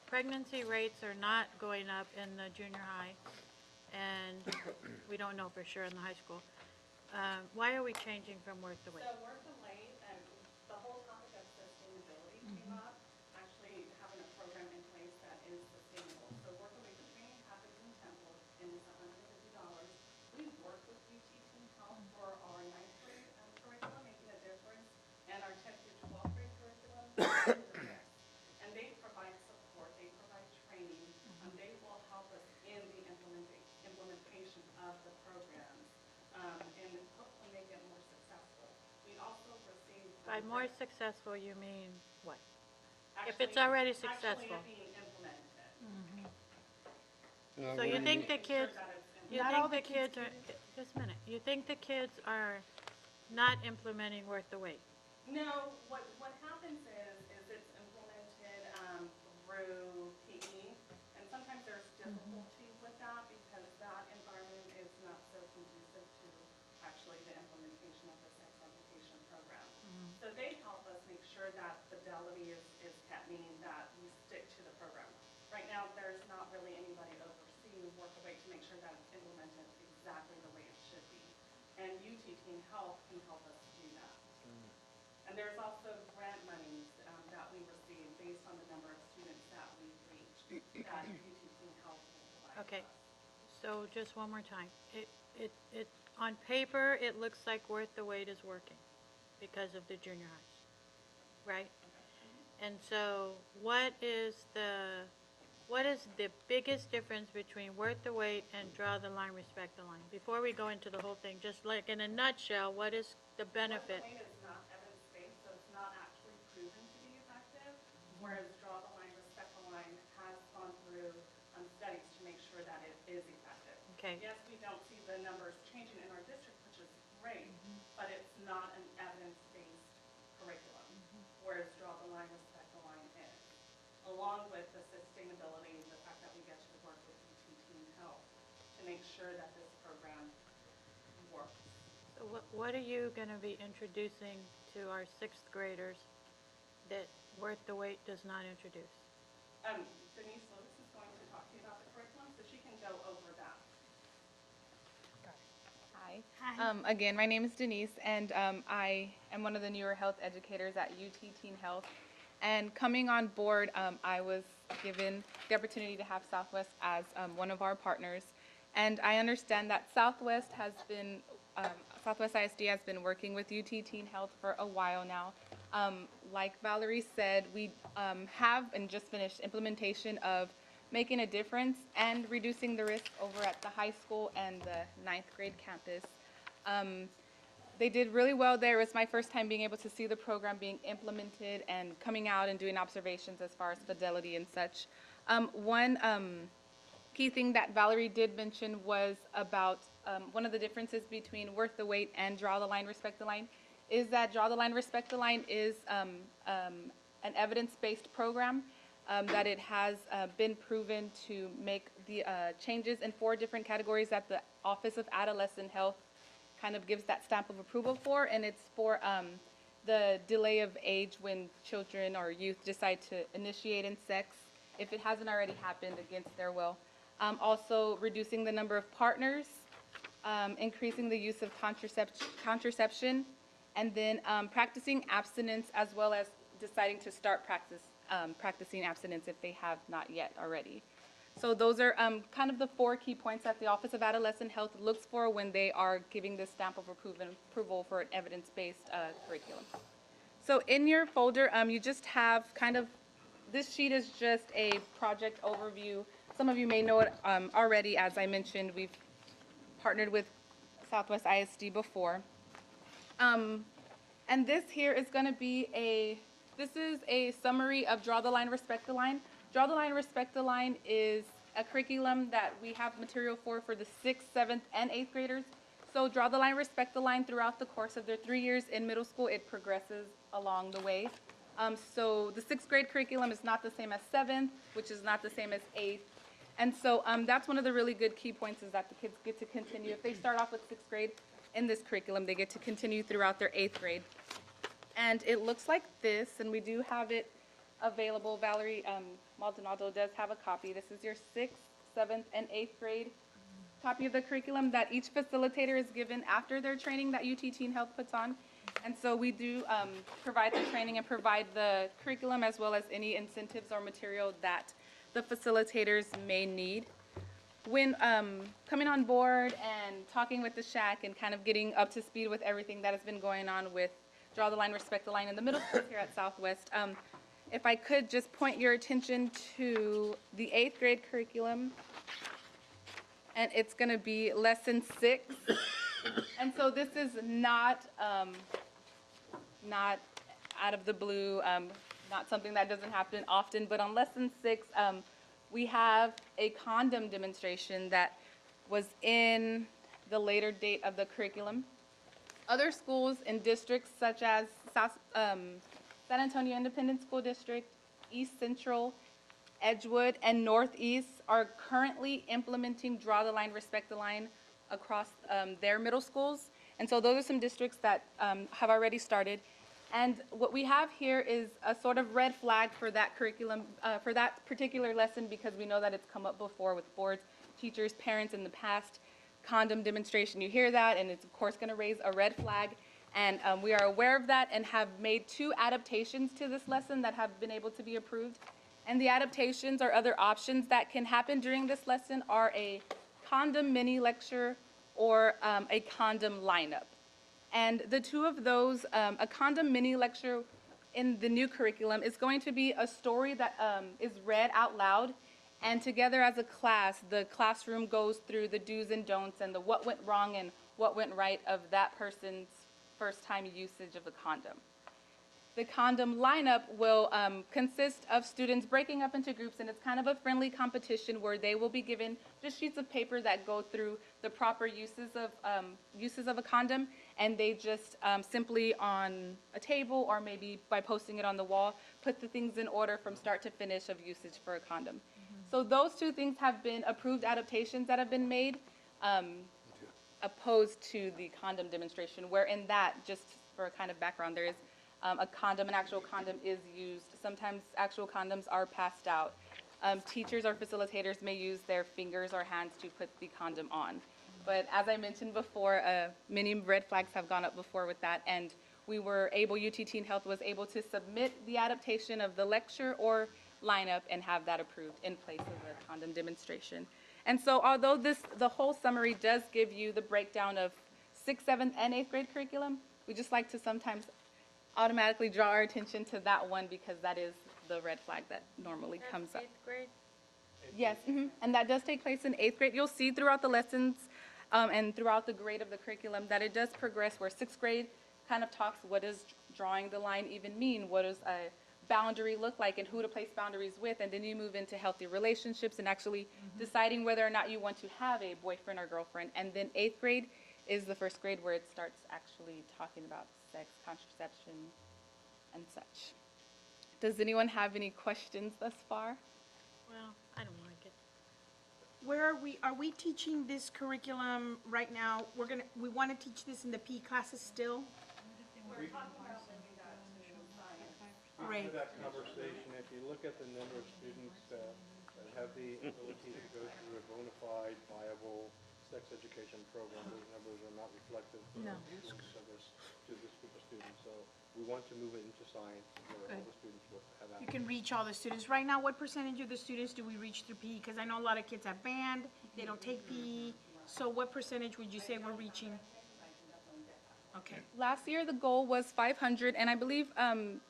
S5: pregnancy rates are not going up in the junior high, and we don't know for sure in the high school, why are we changing from worth the wait?
S10: So worth the wait, and the whole topic of sustainability came up, actually having a program in place that is sustainable. So worth the wait, the training happens in Temple, and it's $150. We've worked with UT Teen Health for our 9th grade curriculum, making a difference, and our 10th through 12th grade curriculum, and they provide support, they provide training, they will help us in the implementation of the programs, and hopefully make it more successful. We also receive.
S5: By more successful, you mean what? If
S10: Actually-
S5: it's already successful.
S10: Actually being implemented.
S5: So you think the kids, you
S11: Not all
S5: think the
S11: the kids
S5: kids are, just a minute, you think the kids are not implementing worth the wait?
S10: No, what happens is it's implemented through PE, and sometimes there's difficulty with that because that environment is not so conducive to actually the implementation of the sex education program. So they help us make sure that fidelity is kept, meaning that we stick to the program. Right now, there's not really anybody overseeing work the way to make sure that it's implemented exactly the way it should be. And UT Teen Health can help us do that. And there's also grant monies that we receive based on the number of students that we've reached that UT Teen Health will provide.
S5: Okay, so just one more time. On paper, it looks like worth the wait is working because of the junior highs, right? And so what is the biggest difference between worth the wait and draw the line, respect the line? Before we go into the whole thing, just like in a nutshell, what is the benefit?
S10: Worth the wait is not evidence-based, so it's not actually proven to be effective, whereas draw the line, respect the line has gone through studies to make sure that it is effective.
S5: Okay.
S10: Yes, we don't see the numbers changing in our district, which is great, but it's not an evidence-based curriculum. with the sustainability, the fact that we get to work with UT Teen Health to make sure that this program works.
S5: So what are you gonna be introducing to our sixth graders that Worth the Wait does not introduce?
S10: Denise Lewis is going to talk to you about the curriculum, so she can go over that.
S12: Hi. Again, my name is Denise, and I am one of the newer health educators at UT Teen Health. And coming on board, I was given the opportunity to have Southwest as one of our partners. And I understand that Southwest ISD has been working with UT Teen Health for a while now. Like Valerie said, we have and just finished implementation of making a difference and reducing the risk over at the high school and the 9th grade campus. They did really well there. It was my first time being able to see the program being implemented and coming out and doing observations as far as fidelity and such. One key thing that Valerie did mention was about one of the differences between Worth the Wait and Draw the Line, Respect the Line, is that Draw the Line, Respect the Line is an evidence-based program. That it has been proven to make the changes in 4 different categories that the Office of Adolescent Health kind of gives that stamp of approval for, and it's for the delay of age when children or youth decide to initiate in sex, if it hasn't already happened against their will. Also reducing the number of partners, increasing the use of contraception, and then practicing abstinence, as well as deciding to start practicing abstinence if they have not yet already. So those are kind of the 4 key points that the Office of Adolescent Health looks for when they are giving this stamp of approval for an evidence-based curriculum. So in your folder, you just have kind of, this sheet is just a project overview. Some of you may know it already. As I mentioned, we've partnered with Southwest ISD before. And this here is going to be this is a summary of Draw the Line, Respect the Line. Draw the Line, Respect the Line is a curriculum that we have material for the 6th, 7th, and 8th graders. So Draw the Line, Respect the Line throughout the course of their 3 years in middle school, it progresses along the way. So the 6th grade curriculum is not the same as 7th, which is not the same as 8th. And so that's one of the really good key points, is that the kids get to continue. If they start off with 6th grade in this curriculum, they get to continue throughout their 8th grade. And it looks like this, and we do have it available. Valerie Maldonado does have a copy. This is your 6th, 7th, and 8th grade copy of the curriculum that each facilitator is given after their training that UT Teen Health puts on. And so we do provide the training and provide the curriculum, as well as any incentives or material that the facilitators may need. When coming on board and talking with the SHAC and kind of getting up to speed with everything that has been going on with Draw the Line, Respect the Line in the middle school here at Southwest, if I could just point your attention to the 8th grade curriculum, and it's going to be lesson 6. And so this is not out of the blue, not something that doesn't happen often, but on lesson 6, we have a condom demonstration that was in the later date of the curriculum. Other schools in districts such as San Antonio Independent School District, East Central, Edgewood, and Northeast are currently implementing Draw the Line, Respect the Line across their middle schools. And so those are some districts that have already started. And what we have here is a sort of red flag for that curriculum, for that particular lesson, because we know that it's come up before with boards, teachers, parents in the past. Condom demonstration, you hear that, and it's of course going to raise a red flag. And we are aware of that and have made 2 adaptations to this lesson that have been able to be approved. And the adaptations or other options that can happen during this lesson are a condom mini lecture or a condom lineup. And the 2 of those, a condom mini lecture in the new curriculum is going to be a story that is read out loud. And together as a class, the classroom goes through the do's and don'ts and the what went wrong and what went right of that person's first time usage of a condom. The condom lineup will consist of students breaking up into groups, and it's kind of a friendly competition where they will be given just sheets of paper that go through the proper uses of a condom, and they just simply on a table or maybe by posting it on the wall, put the things in order from start to finish of usage for a condom. So those two things have been approved adaptations that have been made, opposed to the condom demonstration, where in that, just for a kind of background, there is a condom, an actual condom is used. Sometimes actual condoms are passed out. Teachers or facilitators may use their fingers or hands to put the condom on. But as I mentioned before, many red flags have gone up before with that, and we were able, UT Teen Health was able to submit the adaptation of the lecture or lineup and have that approved in place of the condom demonstration. And so although the whole summary does give you the breakdown of 6th, 7th, and 8th grade curriculum, we just like to sometimes automatically draw our attention to that one because that is the red flag that normally comes up.
S5: That's 8th grade?
S12: Yes, and that does take place in 8th grade. You'll see throughout the lessons and throughout the grade of the curriculum that it does progress, where 6th grade kind of talks what does drawing the line even mean, what does a boundary look like, and who to place boundaries with, and then you move into healthy relationships and actually deciding whether or not you want to have a boyfriend or girlfriend. And then 8th grade is the first grade where it starts actually talking about sex, contraception, and such. Does anyone have any questions thus far?
S5: Well, I don't like it.
S3: Where are we teaching this curriculum right now? We want to teach this in the PE classes still? Great.
S2: After that conversation, if you look at the number of students that have the ability to go through a bona fide, viable sex education program, those numbers are not reflective of
S3: No.
S2: the importance of this to this group of students. So we want to move it into science where all the students will have
S3: You
S2: access.
S3: can reach all the students. Right now, what percentage of the students do we reach through PE? Because I know a lot of kids have band, they don't take PE. So what percentage would you say we're reaching? Okay.
S12: Last year, the goal was 500, and I believe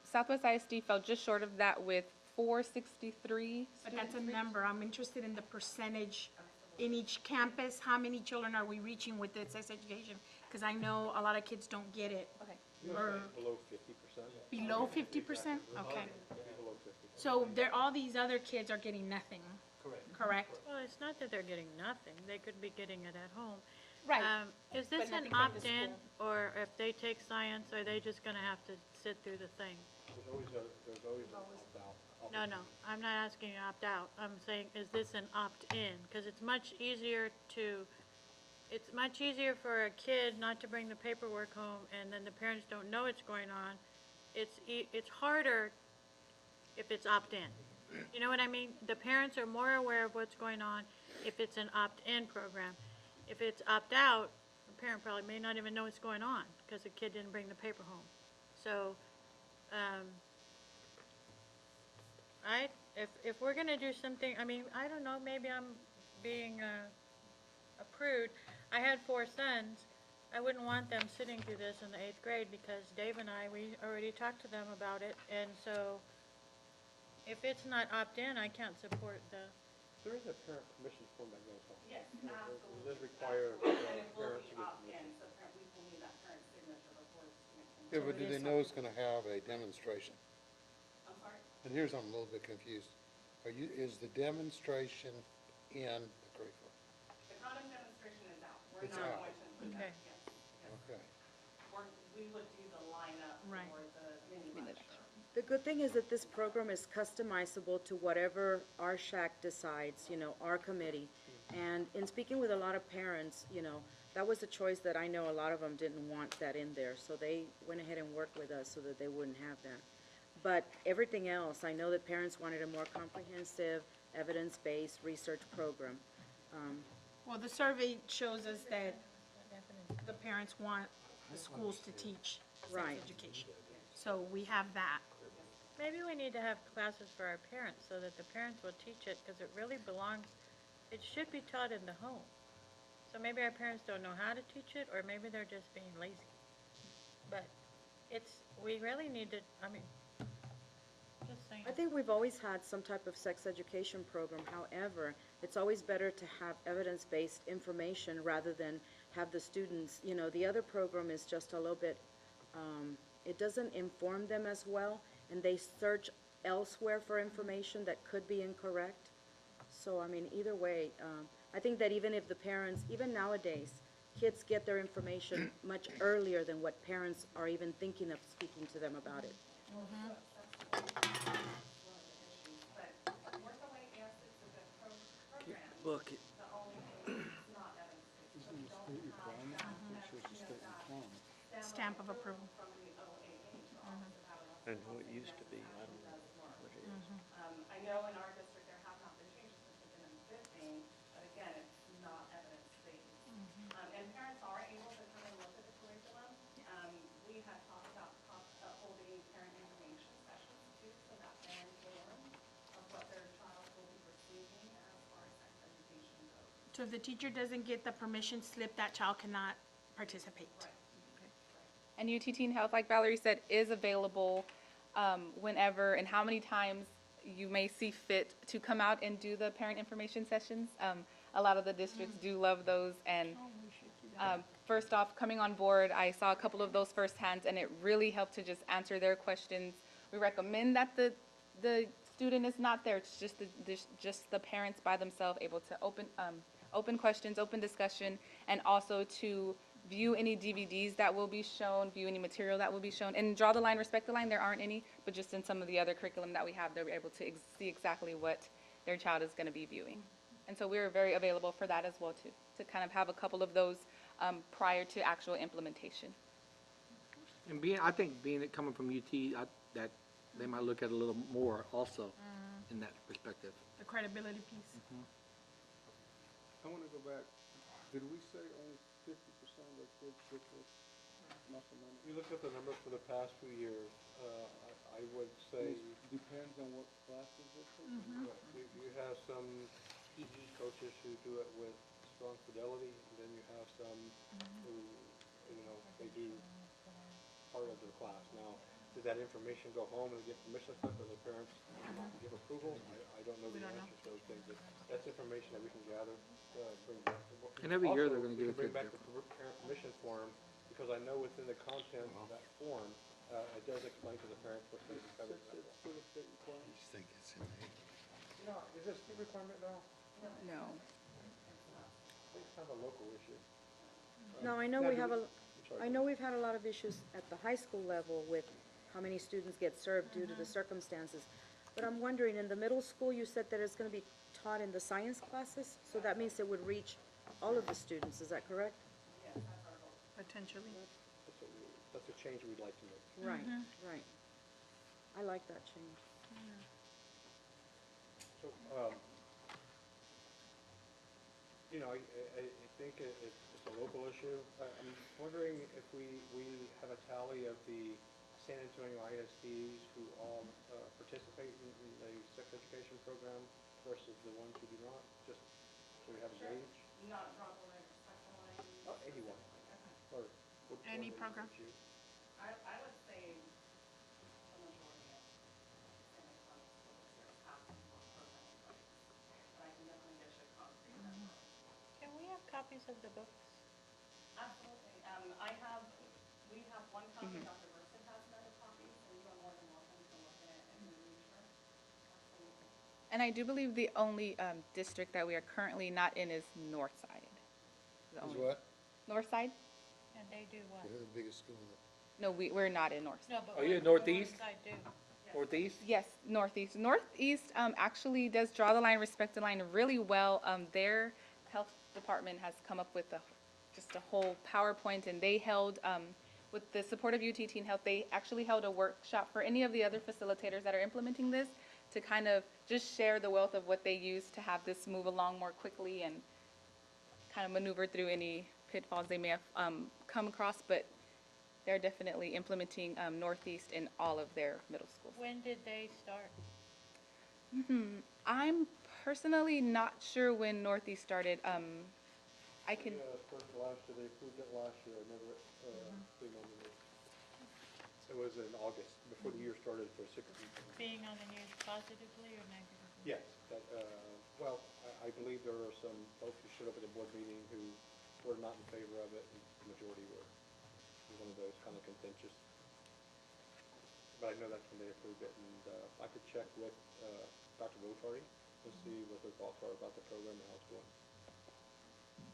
S12: Southwest ISD fell just short of that with 463
S3: But that's a
S12: students.
S3: number. I'm interested in the percentage in each campus. How many children are we reaching with the sex education? Because I know a lot of kids don't get it.
S12: Okay.
S3: Or
S2: Below 50%.
S3: below 50%? Okay.
S2: Below 50.
S3: So all these other kids are getting nothing? Correct?
S5: Well, it's not that they're getting nothing. They could be getting it at home.
S3: Right.
S5: Is this
S3: But
S5: an
S3: nothing from the
S5: opt-in,
S3: school.
S5: or if they take science, are they just gonna have to sit through the thing?
S2: There's always an opt-out.
S5: No, I'm not asking you opt-out. I'm saying, is this an opt-in? Because it's much easier for a kid not to bring the paperwork home, and then the parents don't know it's going on. It's harder if it's opt-in. You know what I mean? The parents are more aware of what's going on if it's an opt-in program. If it's opt-out, the parent probably may not even know what's going on because the kid didn't bring the paper home. So, if we're gonna do something, I mean, I don't know, maybe I'm being a prude. I had 4 sons. I wouldn't want them sitting through this in the 8th grade because Dave and I, we already talked to them about it. And so, if it's not opt-in, I can't support the.
S2: There is a parent permission form that goes home.
S10: Yes,
S2: It
S10: absolutely.
S2: does require
S10: And it will
S2: parents
S10: be
S2: to get
S10: opt-in,
S2: permission.
S10: so we will need that parent signature before it's submitted.
S6: Yeah, but do they know it's gonna have a demonstration?
S10: I'm sorry?
S6: And here's, I'm a little bit confused. Is the demonstration in the curriculum?
S10: The condom demonstration is out. We're
S6: It's
S10: not
S6: out.
S10: going to include
S5: Okay.
S10: that, yes.
S6: Okay.
S10: We would do the lineup
S5: Right.
S10: for the mini lecture.
S9: The good thing is that this program is customizable to whatever our shack decides, our committee. And in speaking with a lot of parents, that was a choice that I know a lot of them didn't want that in there. So they went ahead and worked with us so that they wouldn't have that. But everything else, I know that parents wanted a more comprehensive, evidence-based research program.
S3: Well, the survey shows us that the parents want the schools to teach sex
S9: Right.
S3: education. So we have that.
S5: Maybe we need to have classes for our parents so that the parents will teach it because it really belongs, it should be taught in the home. So maybe our parents don't know how to teach it, or maybe they're just being lazy. But we really need to, just saying.
S9: I think we've always had some type of sex education program. However, it's always better to have evidence-based information rather than have the students, the other program is just a little bit it doesn't inform them as well, and they search elsewhere for information that could be incorrect. So, I mean, either way, I think that even if the parents, even nowadays, kids get their information much earlier than what parents are even thinking of speaking to them about it.
S10: But Work Away, yes, it's a good program.
S4: Bucket.
S10: The only thing is it's not evidence-based. So we don't have that
S3: Stamp of approval.
S10: from the OAH, the Office of Adolescent
S1: And what it used to be, I don't know what it is.
S10: I know in our district there have not been changes since we've been in fifteen, but again, it's not evidence-based. And parents are able to come and look at the curriculum. We had talked about holding parent information sessions too, so that they're informed of what their child will be receiving as far as sex education goes.
S3: So if the teacher doesn't get the permission slip, that child cannot participate.
S12: And UT Teen Health, like Valerie said, is available whenever and how many times you may see fit to come out and do the parent information sessions. A lot of the districts do love those, and first off, coming on board, I saw a couple of those firsthand, and it really helped to just answer their questions. We recommend that the student is not there; it's just the parents by themselves, able to open questions, open discussion, and also to view any DVDs that will be shown, view any material that will be shown. And Draw the Line, Respect the Line, there aren't any, but just in some of the other curriculum that we have, they're able to see exactly what their child is going to be viewing. And so we're very available for that as well, too, to kind of have a couple of those prior to actual implementation.
S8: And I think being it coming from UT, that they might look at it a little more also in that perspective.
S3: The credibility piece.
S13: I want to go back. Did we say only 50% of the kids get this muscle memory?
S2: You look at the numbers for the past few years, I would say
S13: Depends on what classes it's in.
S2: you have some PE coaches who do it with strong fidelity, and then you have some who, they do part of their class. Now, did that information go home and get permission slip, or the parents give approval? I don't know the answers to those things, but that's information that we can gather, bring back.
S8: And every year
S2: Also,
S8: they're gonna
S2: we
S8: give
S2: can
S8: it
S2: bring
S8: to
S2: back the parent permission form, because I know within the content of that form, it does explain to the parents what's going to be covered. in that form.
S6: I just think it's in there.
S2: Is this a state requirement now?
S12: No.
S2: I think it's kind of a local issue.
S9: No, I know
S2: Now,
S9: we
S2: do
S9: have
S2: sorry.
S9: I know we've had a lot of issues at the high school level with how many students get served due to the circumstances. But I'm wondering, in the middle school, you said that it's going to be taught in the science classes? So that means it would reach all of the students, is that correct?
S3: Potentially.
S2: That's a change we'd like to make.
S9: Right, right. I like that change.
S2: So, I think it's a local issue. I'm wondering if we have a tally of the San Antonio ISDs who all participate in the sex education program versus the ones who do not, just so we have a gauge.
S10: Not Draw the Line, Respect the Line.
S2: Oh, anyone. Or
S3: Any
S2: whatever
S3: program.
S2: you choose.
S10: I would say the majority of San Antonio school districts have some sort of program in place. But I can definitely get you a concrete number.
S5: Can we have copies of the books?
S10: Absolutely. We have one copy, Dr. Burson has another copy, so you are more than welcome to look at it and read it. Absolutely.
S12: And I do believe the only district that we are currently not in is Northside. The
S6: Is
S12: only-
S6: what?
S12: Northside?
S5: And they do what?
S6: They're the biggest school in the.
S12: No, we're not in Northside.
S5: No, but
S8: Are you
S5: what
S8: in Northeast?
S5: Northside do?
S8: Northeast?
S12: Yes, Northeast. Northeast actually does Draw the Line, Respect the Line really well. Their health department has come up with just a whole PowerPoint, and they held, with the support of UT Teen Health, they actually held a workshop for any of the other facilitators that are implementing this to kind of just share the wealth of what they use to have this move along more quickly and kind of maneuver through any pitfalls they may have come across, but they're definitely implementing Northeast in all of their middle schools.
S5: When did they start?
S12: I'm personally not sure when Northeast started. I can,
S2: First last year, they approved it last year, I remember it, being on the news. It was in August, before the year started for 6 weeks.
S5: Being on the news positively or negatively?
S2: Yes, well, I believe there are some folks who showed up at the board meeting who were not in favor of it, and the majority were. It was one of those kind of contentious
S13: but I know that's when they approved it, and I could check with Dr. Botardi and see what their thoughts are about the program and how it's going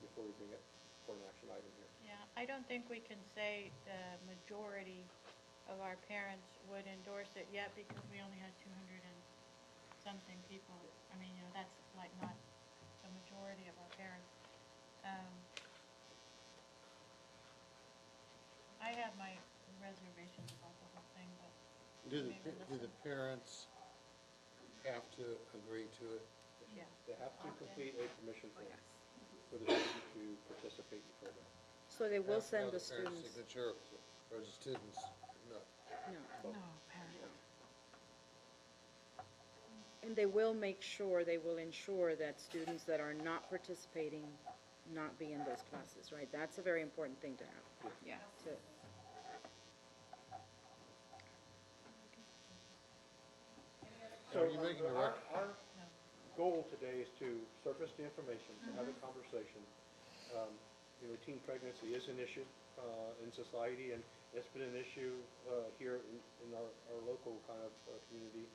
S13: before we bring it for an action item here.
S5: Yeah, I don't think we can say the majority of our parents would endorse it yet because we only had 200 and something people. I mean, that's like not the majority of our parents. I have my reservations about the whole thing, but
S6: Do the parents have to agree to it?
S5: yeah.
S13: They have to complete a permission form for the student to participate in the program.
S9: So they will
S6: Have to
S9: send
S6: have
S9: the
S6: parent's
S9: students.
S6: signature, or the students, no.
S9: No.
S5: No, parents.
S9: And they will make sure, they will ensure that students that are not participating not be in those classes, right? That's a very important thing to have.
S12: Yeah.
S9: To-
S6: So are you making the rec,
S13: Our goal today is to surface the information, to have a conversation. Teen pregnancy is an issue in society, and it's been an issue here in our local kind of community.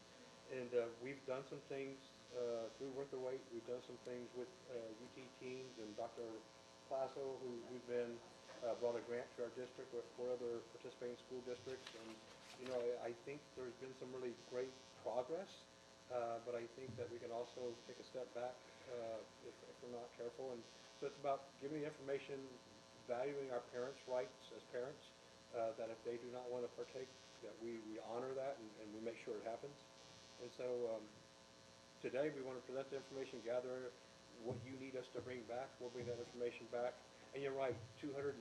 S13: And we've done some things through Worth the Wait. We've done some things with UT Teens and Dr. Plazo, who's been brought a grant to our district with 4 other participating school districts. And I think there's been some really great progress, but I think that we can also take a step back if we're not careful. And so it's about giving the information, valuing our parents' rights as parents, that if they do not want to partake, that we honor that and we make sure it happens. And so today we want to present the information, gather what you need us to bring back. We'll bring that information back. And you're right, 238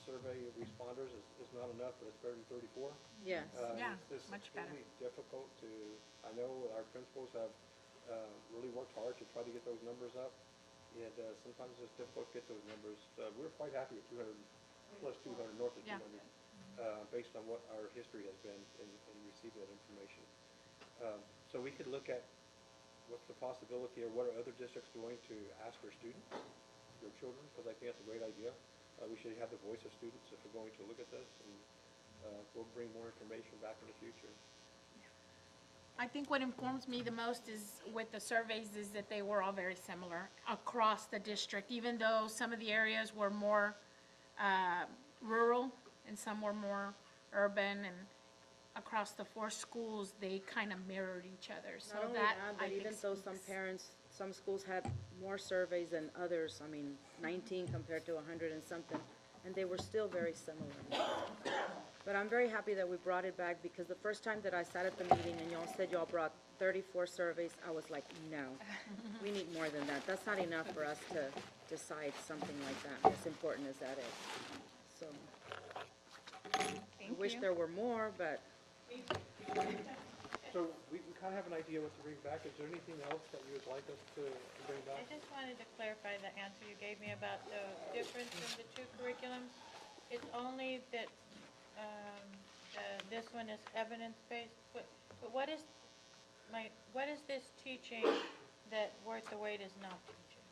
S13: survey responders is not enough, but it's better than 34.
S9: Yes.
S5: Yeah,
S13: It's
S5: much better.
S13: extremely difficult to, I know our principals have really worked hard to try to get those numbers up, and sometimes it's difficult to get those numbers. We're quite happy with 200, plus 200, north of 200,
S5: Yeah.
S13: Based on what our history has been in receiving that information. So we could look at what's the possibility, or what are other districts doing to ask their students, their children, because I think that's a great idea. We should have the voice of students if we're going to look at this, and we'll bring more information back in the future.
S3: I think what informs me the most is with the surveys is that they were all very similar across the district, even though some of the areas were more rural and some were more urban, and across the 4 schools, they kind of mirrored each other. So
S9: Not only
S3: that,
S9: that,
S3: I
S9: but
S3: think,
S9: even though some
S3: speaks.
S9: parents, some schools had more surveys than others, 19 compared to 100 and something, and they were still very similar. But I'm very happy that we brought it back, because the first time that I sat at the meeting and y'all said y'all brought 34 surveys, I was like, no, we need more than that. That's not enough for us to decide something like that, as important as that is. So, I
S12: Thank
S9: wish
S12: you.
S9: there were more, but
S13: So we kind of have an idea what to bring back. Is there anything else that you would like us to bring
S5: I
S13: back?
S5: just wanted to clarify the answer you gave me about the difference in the 2 curriculums. It's only that this one is evidence-based, but what is this teaching that Worth the Wait is not teaching?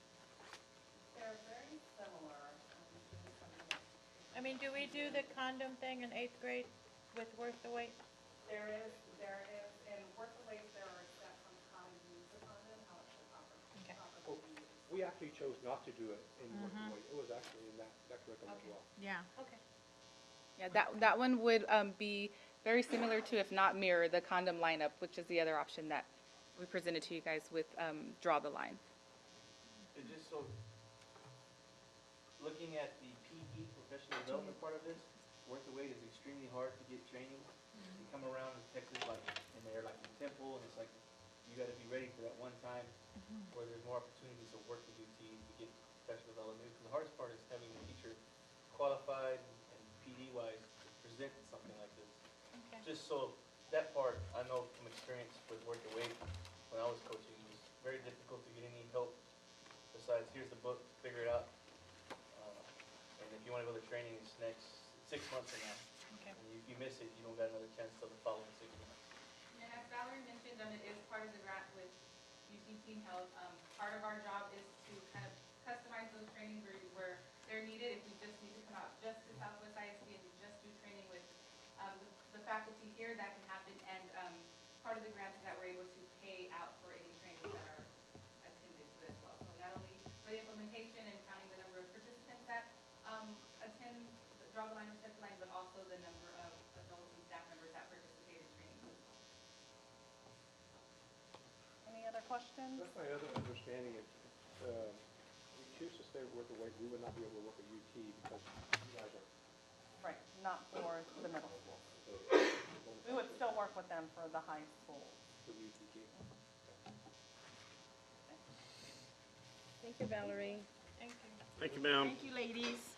S10: They're very similar.
S5: I mean, do we do the condom thing in 8th grade with Worth the Wait?
S10: There is, in Worth the Wait, there are steps on how to use the condom, how it should
S5: Okay.
S10: properly be used.
S13: We actually chose not to do it in Worth the Wait. It was actually in that curriculum as well.
S3: Yeah.
S5: Okay.
S12: Yeah, that one would be very similar to, if not mirror, the condom lineup, which is the other option that we presented to you guys with Draw the Line.
S4: And just so, looking at the PE, professional development part of this, Worth the Wait is extremely hard to get training. You come around in Texas, like, and they're like in Temple, and it's like, you gotta be ready for that one time where there's more opportunities to work with UT to get professional development. Because the hardest part is having the teacher qualified and PD-wise to present something like this.
S5: Okay.
S4: Just so, that part, I know from experience with Worth the Wait, when I was coaching, it was very difficult to get any help besides, here's the book, figure it out. And if you want to go to training, it's next 6 months from now.
S5: Okay.
S4: And if you miss it, you don't got another chance till the following 6 months.
S12: And as Valerie mentioned, it is part of the grant with UT Teen Health. Part of our job is to kind of customize those trainings where they're needed. If we just need to come out just to Southwest ISD and just do training with the faculty here, that can happen part of the grant is that we're able to pay out for any trainings that are attended to as well. So not only for the implementation and counting the number of participants that attend the Draw the Line, Respect the Line, but also the number of adults and staff members that participate in trainings as well.
S11: Any other questions?
S13: That's my other understanding. If we choose to stay with the way, we would not be able to work at UT because you guys are.
S11: Right, not for the middle school. We would still work with them for the high school.
S13: For UTT.
S9: Thank you, Valerie.
S1: Thank you, ma'am.
S3: Thank you, ladies.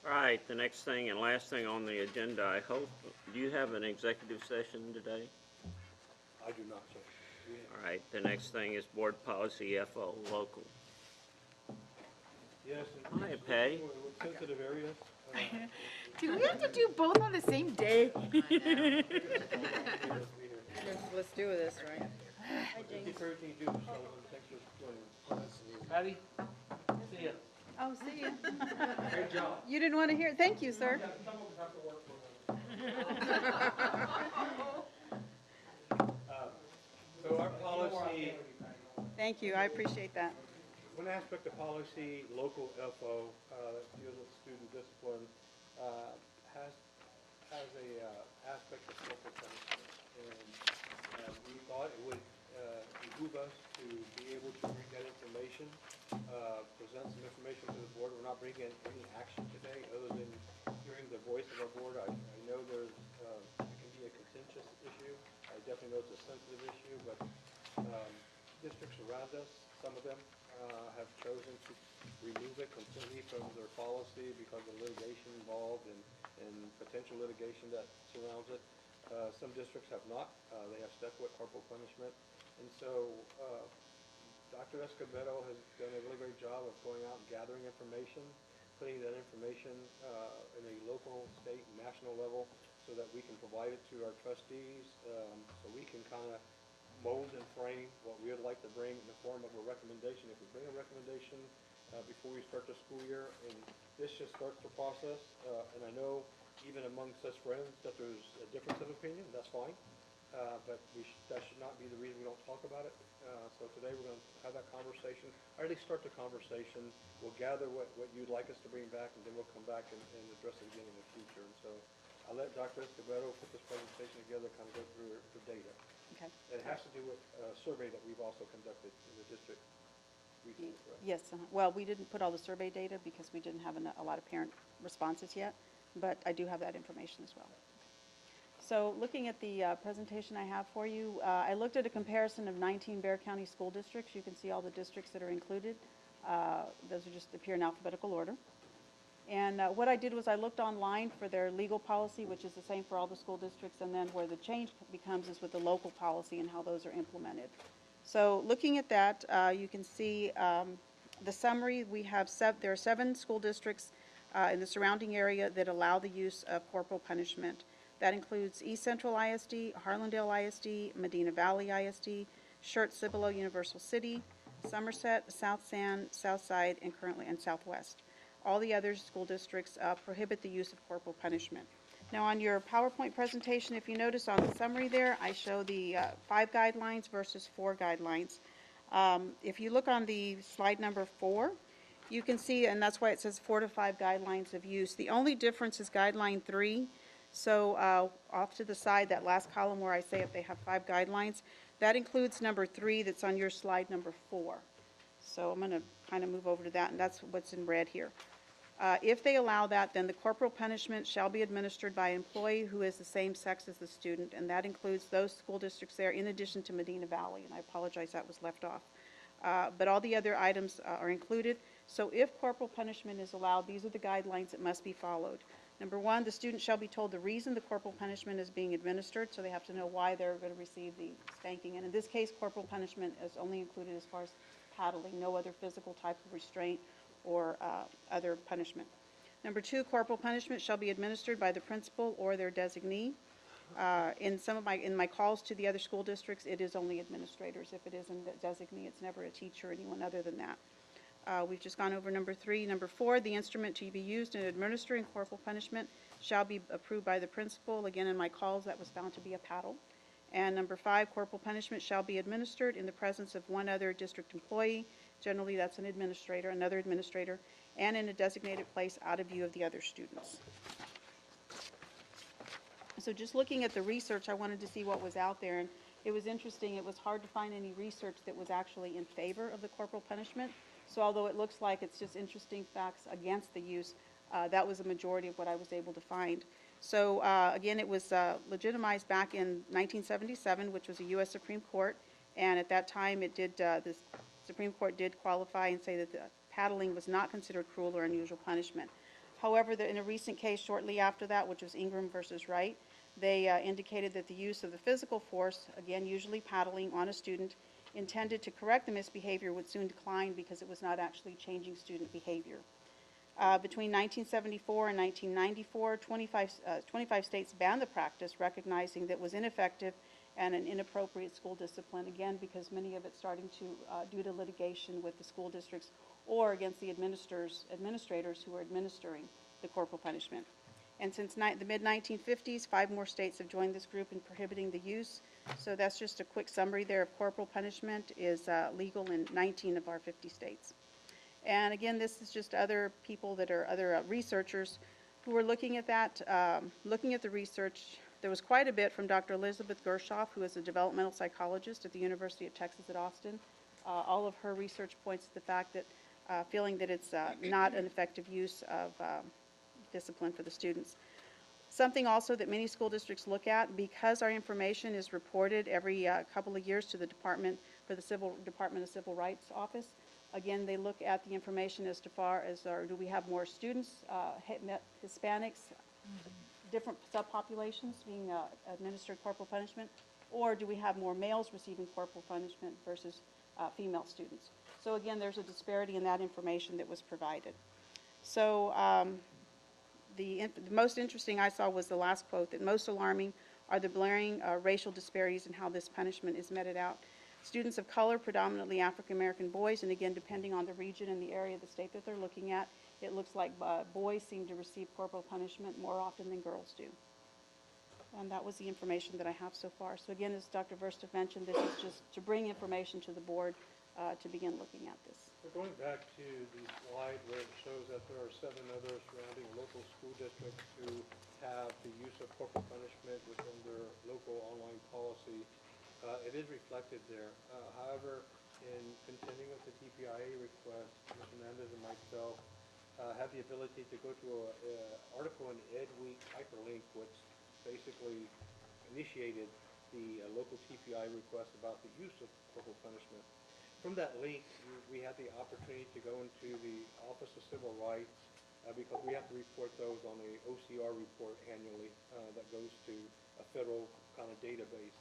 S1: All right, the next thing and last thing on the agenda, I hope, do you have an executive session today?
S13: I do not, sir.
S1: All right, the next thing is board policy FO local.
S13: Yes.
S1: Hi, Patty.
S13: With sensitive areas.
S3: Do we have to do both on the same day?
S9: Let's do this, right?
S13: Thank you for everything you do, Sullivan. Thanks for joining.
S8: Patty? See ya.
S3: Oh, see you.
S8: Great job.
S3: You didn't want to hear it. Thank you, sir.
S13: So our policy,
S3: Thank you. I appreciate that.
S13: one aspect of policy, local FO, that deals with student discipline, has a aspect of corporal punishment. And we thought it would behoove us to be able to bring that information, present some information to the board. We're not bringing any action today other than hearing the voice of our board. I know there's, it can be a contentious issue. I definitely know it's a sensitive issue, but districts around us, some of them, have chosen to remove it completely from their policy because of litigation involved and potential litigation that surrounds it. Some districts have not. They have stuck with corporal punishment. And so Dr. Escobedo has done a really great job of going out and gathering information, putting that information in a local, state, and national level so that we can provide it to our trustees, so we can kind of mold and frame what we would like to bring in the form of a recommendation. If we bring a recommendation before we start the school year, and this just starts the process, and I know even amongst us friends that there's a difference of opinion, that's fine, but that should not be the reason we don't talk about it. So today we're going to have that conversation, or at least start the conversation. We'll gather what you'd like us to bring back, and then we'll come back and address it again in the future. And so I'll let Dr. Escobedo put this presentation together, kind of go through the data.
S3: Okay.
S13: It has to do with a survey that we've also conducted in the district recently, correct?
S3: Yes, well, we didn't put all the survey data because we didn't have a lot of parent responses yet, but I do have that information as well. So looking at the presentation I have for you, I looked at a comparison of 19 Bexar County school districts. You can see all the districts that are included. Those are just appear in alphabetical order. And what I did was I looked online for their legal policy, which is the same for all the school districts, and then where the change becomes is with the local policy and how those are implemented. So looking at that, you can see the summary. We have there are 7 school districts in the surrounding area that allow the use of corporal punishment. That includes East Central ISD, Harlandale ISD, Medina Valley ISD, Schertz Cibolo Universal City, Somerset, South San, Southside, and currently and Southwest. All the other school districts prohibit the use of corporal punishment. Now on your PowerPoint presentation, if you notice on the summary there, I show the 5 guidelines versus 4 guidelines. If you look on the slide number 4, you can see, and that's why it says 4 to 5 guidelines of use. The only difference is guideline 3. So off to the side, that last column where I say if they have 5 guidelines, that includes number 3 that's on your slide number 4. So I'm going to kind of move over to that, and that's what's in red here. If they allow that, then the corporal punishment shall be administered by an employee who is the same sex as the student, and that includes those school districts there in addition to Medina Valley, and I apologize that was left off. But all the other items are included. So if corporal punishment is allowed, these are the guidelines that must be followed. Number 1, the student shall be told the reason the corporal punishment is being administered, so they have to know why they're going to receive the spanking. And in this case, corporal punishment is only included as far as paddling, no other physical type of restraint or other punishment. Number 2, corporal punishment shall be administered by the principal or their designee. In my calls to the other school districts, it is only administrators. If it isn't a designee, it's never a teacher or anyone other than that. We've just gone over number 3. Number 4, the instrument to be used in administering corporal punishment shall be approved by the principal. Again, in my calls, that was found to be a paddle.
S14: And number 5, corporal punishment shall be administered in the presence of one other district employee, generally that's an administrator, another administrator, and in a designated place out of view of the other students. So just looking at the research, I wanted to see what was out there, and it was interesting. It was hard to find any research that was actually in favor of the corporal punishment. So although it looks like it's just interesting facts against the use, that was a majority of what I was able to find. So again, it was legitimized back in 1977, which was a U.S. Supreme Court, and at that time it did, the Supreme Court did qualify and say that the paddling was not considered cruel or unusual punishment. However, in a recent case shortly after that, which was Ingram versus Wright, they indicated that the use of the physical force, again usually paddling on a student, intended to correct the misbehavior would soon decline because it was not actually changing student behavior. Between 1974 and 1994, 25 states banned the practice, recognizing that it was ineffective and an inappropriate school discipline, again, because many of it starting to, due to litigation with the school districts or against the administrators who were administering the corporal punishment. And since the mid-1950s, 5 more states have joined this group in prohibiting the use. So that's just a quick summary there of corporal punishment is legal in 19 of our 50 states. And again, this is just other people that are other researchers who were looking at that, looking at the research. There was quite a bit from Dr. Elizabeth Gershoff, who is a developmental psychologist at the University of Texas at Austin. All of her research points to the fact that feeling that it's not an effective use of discipline for the students. Something also that many school districts look at, because our information is reported every couple of years to the Department of Civil Rights Office. Again, they look at the information as far as do we have more students, Hispanics, different subpopulations being administered corporal punishment, or do we have more males receiving corporal punishment versus female students? So again, there's a disparity in that information that was provided. So the most interesting I saw was the last quote, that most alarming are the glaring racial disparities in how this punishment is meted out. Students of color, predominantly African American boys, and again, depending on the region and the area of the state that they're looking at, it looks like boys seem to receive corporal punishment more often than girls do. And that was the information that I have so far. So again, as Dr. Versta mentioned, this is just to bring information to the board to begin looking at this.
S13: We're going back to the slide where it shows that there are 7 other surrounding local school districts who have the use of corporal punishment within their local online policy. It is reflected there. However, in contending with the DPIA request, Ms. Hernandez and myself have the ability to go to an article in Ed Week hyperlink, which basically initiated the local TPI request about the use of corporal punishment. From that link, we had the opportunity to go into the Office of Civil Rights because we have to report those on a OCR report annually that goes to a federal kind of database.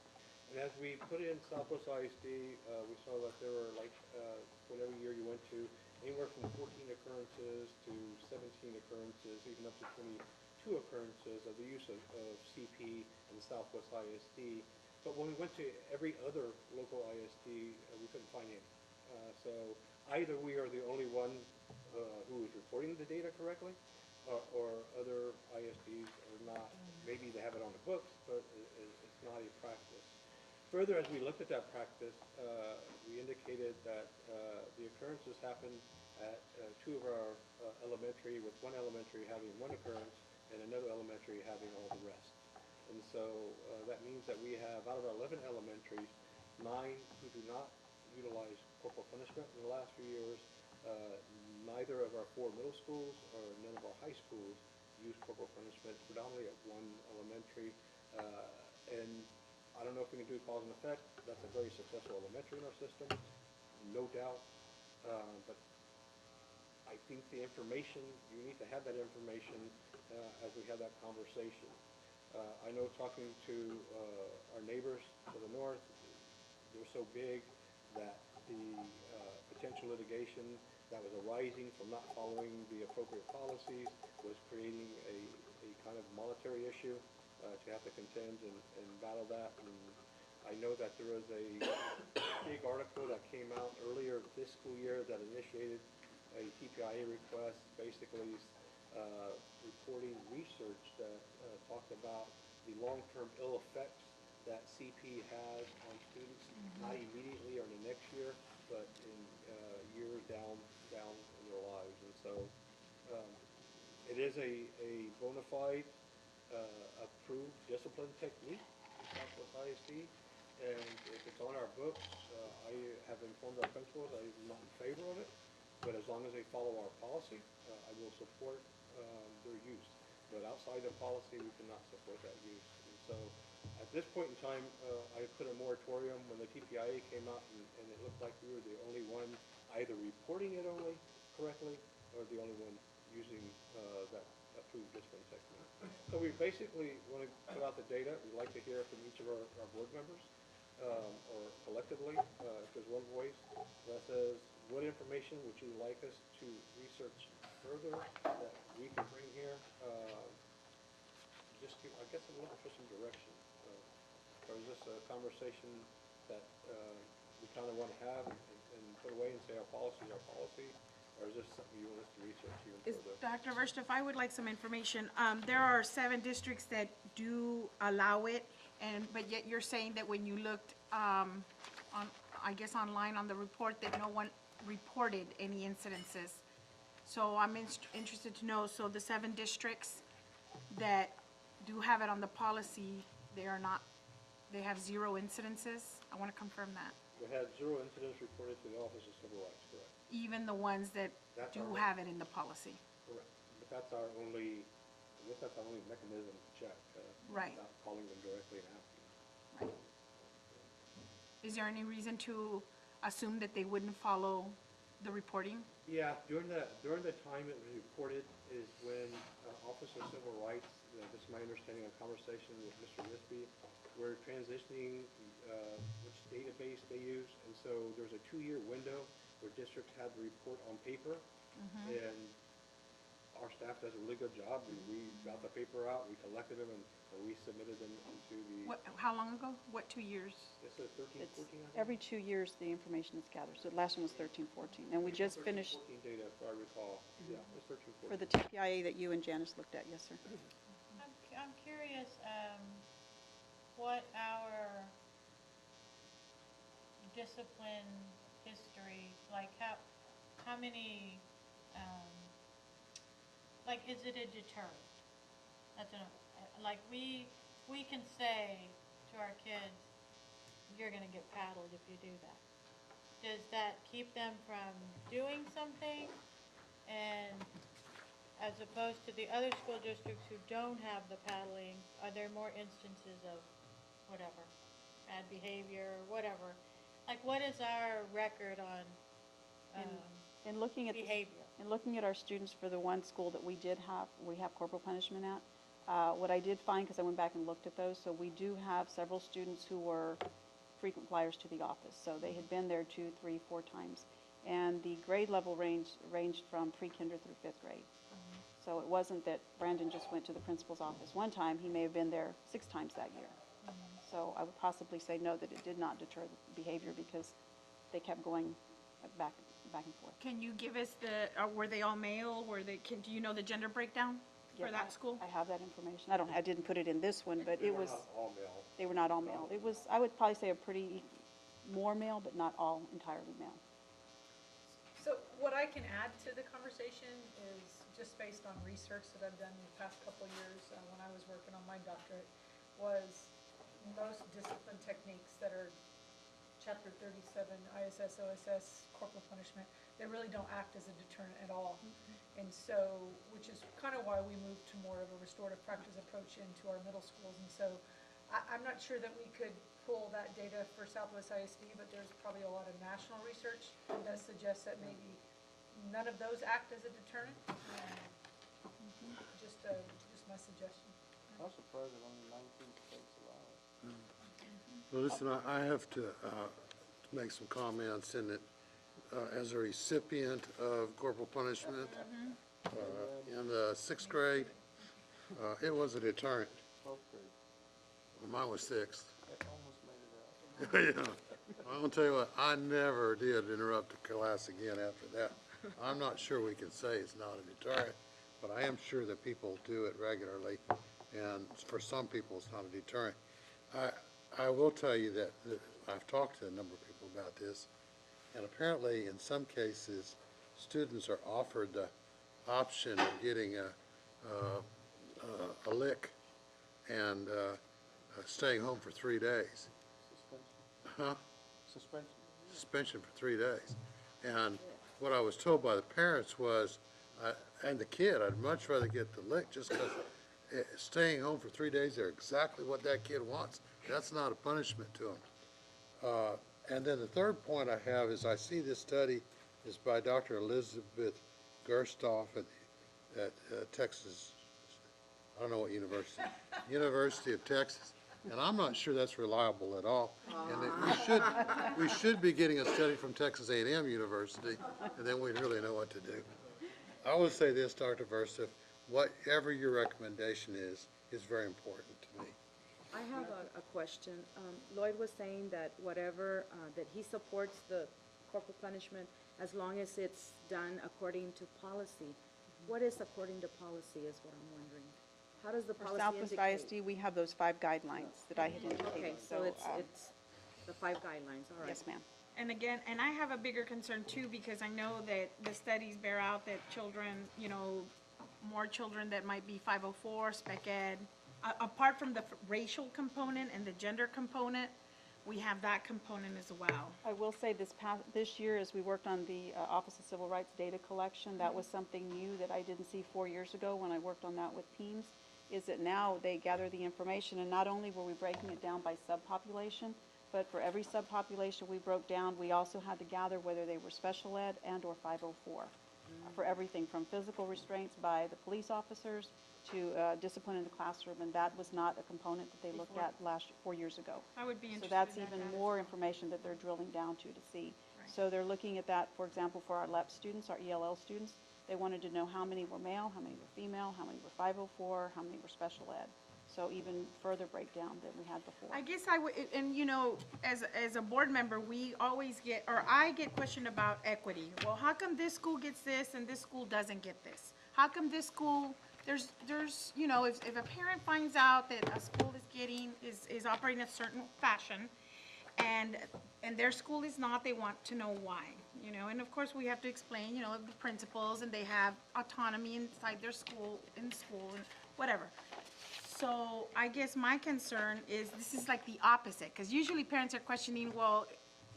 S13: And as we put in Southwest ISD, we saw that there were, like, whatever year you went to, anywhere from 14 occurrences to 17 occurrences, even up to 22 occurrences of the use of CP in Southwest ISD. But when we went to every other local ISD, we couldn't find any. So either we are the only one who is reporting the data correctly, or other ISDs are not. Maybe they have it on the books, but it's not a practice. Further, as we looked at that practice, we indicated that the occurrences happened at 2 of our elementary, with one elementary having 1 occurrence and another elementary having all the rest. And so that means that we have, out of our 11 elementaries, 9 who do not utilize corporal punishment in the last few years. Neither of our 4 middle schools or none of our high schools use corporal punishment, predominantly at 1 elementary. And I don't know if we can do cause and effect. That's a very successful elementary in our system, no doubt. But I think the information, you need to have that information as we have that conversation. I know talking to our neighbors to the north, they're so big that the potential litigation that was arising from not following the appropriate policies was creating a kind of monetary issue to have to contend and battle that. And I know that there was a big article that came out earlier this school year that initiated a TPIA request, basically reporting research that talked about the long-term ill effects that CP has on students, not immediately or in the next year, but in years down in their lives. And so it is a bona fide, approved discipline technique in Southwest ISD. And if it's on our books, I have informed our principals, I'm not in favor of it, but as long as they follow our policy, I will support their use. But outside the policy, we cannot support that use. And so at this point in time, I put a moratorium when the TPIA came out, and it looked like we were the only one either reporting it only correctly or the only one using that approved discipline technique. So we basically want to put out the data. We'd like to hear from each of our board members, or collectively, if there's one voice that says, what information would you like us to research further that we can bring here? Just give, I guess, I'm looking for some direction. Or is this a conversation that we kind of want to have and put away and say our policy is our policy? Or is this something you want us to research even further?
S3: Dr. Verstoff, I would like some information. There are 7 districts that do allow it, but yet you're saying that when you looked on, I guess online on the report, that no one reported any incidences. So I'm interested to know, so the 7 districts that do have it on the policy, they have 0 incidences? I want to confirm that.
S13: We had 0 incidents reported to the Office of Civil Rights, correct?
S3: Even the ones that
S13: That's
S3: do
S13: our-
S3: have it in the policy?
S13: Correct. But that's our only, I guess that's our only mechanism to check.
S3: Right.
S13: Without calling them directly and asking.
S3: Right. Is there any reason to assume that they wouldn't follow the reporting?
S13: Yeah, during the time it was reported is when Office of Civil Rights, this is my understanding of conversation with Mr. Risby, we're transitioning which database they use, and so there's a 2-year window where districts had to report on paper, and our staff does a really good job. We got the paper out, we collected them, and we submitted them into the,
S3: How long ago? What, 2 years?
S13: this is 13,
S14: It's
S13: 14, I think?
S14: every 2 years, the information is gathered. So the last one was 13, 14. And we just
S13: 13,
S14: finished
S13: 14 data, if I recall. Yeah, it was 13, 14.
S14: for the TPIA that you and Janice looked at. Yes, sir.
S5: I'm curious, what our discipline history, like how many, like, is it a deterrent? That's like, we can say to our kids, you're gonna get paddled if you do that. Does that keep them from doing something? And as opposed to the other school districts who don't have the paddling, are there more instances of whatever, bad behavior, whatever? Like, what is our record on
S14: In looking at
S5: behavior?
S14: In looking at our students for the one school that we have corporal punishment at, what I did find, because I went back and looked at those, so we do have several students who were frequent flyers to the office. So they had been there 2, 3, 4 times. And the grade level ranged from pre-kinder through 5th grade. So it wasn't that Brandon just went to the principal's office one time. He may have been there 6 times that year. So I would possibly say no, that it did not deter the behavior because they kept going back and forth.
S3: Can you give us were they all male? Do you know the gender breakdown for
S14: Yeah,
S3: that school?
S14: I have that information. I didn't put it in this one, but it was,
S13: Not all male.
S14: they were not all male. It was, I would probably say more male, but not all entirely male.
S15: So what I can add to the conversation is just based on research that I've done in the past couple of years when I was working on my doctorate, was most discipline techniques that are Chapter 37, ISS, OSS, corporal punishment, they really don't act as a deterrent at all. And so, which is kind of why we moved to more of a restorative practice approach into our middle schools. And so I'm not sure that we could pull that data for Southwest ISD, but there's probably a lot of national research that suggests that maybe none of those act as a deterrent. Just my suggestion.
S8: I'm surprised that only 19 states allow it.
S6: Well, listen, I have to make some comments in that, as a recipient of corporal punishment in the 6th grade, it was a deterrent.
S8: 12th grade.
S6: Well, mine was 6th.
S8: I almost made it out.
S6: Yeah. I'll tell you what, I never did interrupt a class again after that. I'm not sure we can say it's not a deterrent, but I am sure that people do it regularly, and for some people, it's not a deterrent. I will tell you that I've talked to a number of people about this, and apparently in some cases, students are offered the option of getting a lick and staying home for 3 days. Huh?
S13: Suspension?
S6: Suspension for 3 days. And what I was told by the parents was, and the kid, I'd much rather get the lick just because staying home for 3 days, they're exactly what that kid wants. That's not a punishment to them. And then the third point I have is I see this study is by Dr. Elizabeth Gerstoff at Texas, I don't know what university, University of Texas. And I'm not sure that's reliable at all. And that we should be getting a study from Texas A&M University, and then we'd really know what to do. I would say this, Dr. Versif, whatever your recommendation is very important to me.
S9: I have a question. Lloyd was saying that whatever, that he supports the corporal punishment as long as it's done according to policy. What is according to policy is what I'm wondering. How does the
S14: For
S9: policy
S14: Southwest
S9: indicate?
S14: ISD, we have those 5 guidelines that I had indicated.
S9: Okay, so it's the 5 guidelines, all right.
S14: Yes, ma'am.
S3: And again, and I have a bigger concern too, because I know that the studies bear out that children, you know, more children that might be 504, spec ed, apart from the racial component and the gender component, we have that component as well.
S14: I will say this year, as we worked on the Office of Civil Rights data collection, that was something new that I didn't see 4 years ago when I worked on that with teams, is that now they gather the information, and not only were we breaking it down by subpopulation, but for every subpopulation we broke down, we also had to gather whether they were special ed and or 504. For everything from physical restraints by the police officers to discipline in the classroom, and that was not a component that they looked at 4 years ago.
S3: I would be
S14: So
S3: interested
S14: that's
S3: in that
S14: even
S3: data.
S14: more information that they're drilling down to see.
S3: Right.
S14: So they're looking at that, for example, for our LEP students, our ELL students, they wanted to know how many were male, how many were female, how many were 504, how many were special ed. So even further breakdown than we had before.
S3: I guess I would, and you know, as a board member, we always get, or I get questioned about equity. Well, how come this school gets this and this school doesn't get this? How come this school, there's, you know, if a parent finds out that a school is operating a certain fashion, and their school is not, they want to know why, you know, and of course we have to explain, you know, the principals, and they have autonomy inside their school, and whatever. So I guess my concern is this is like the opposite, because usually parents are questioning, well,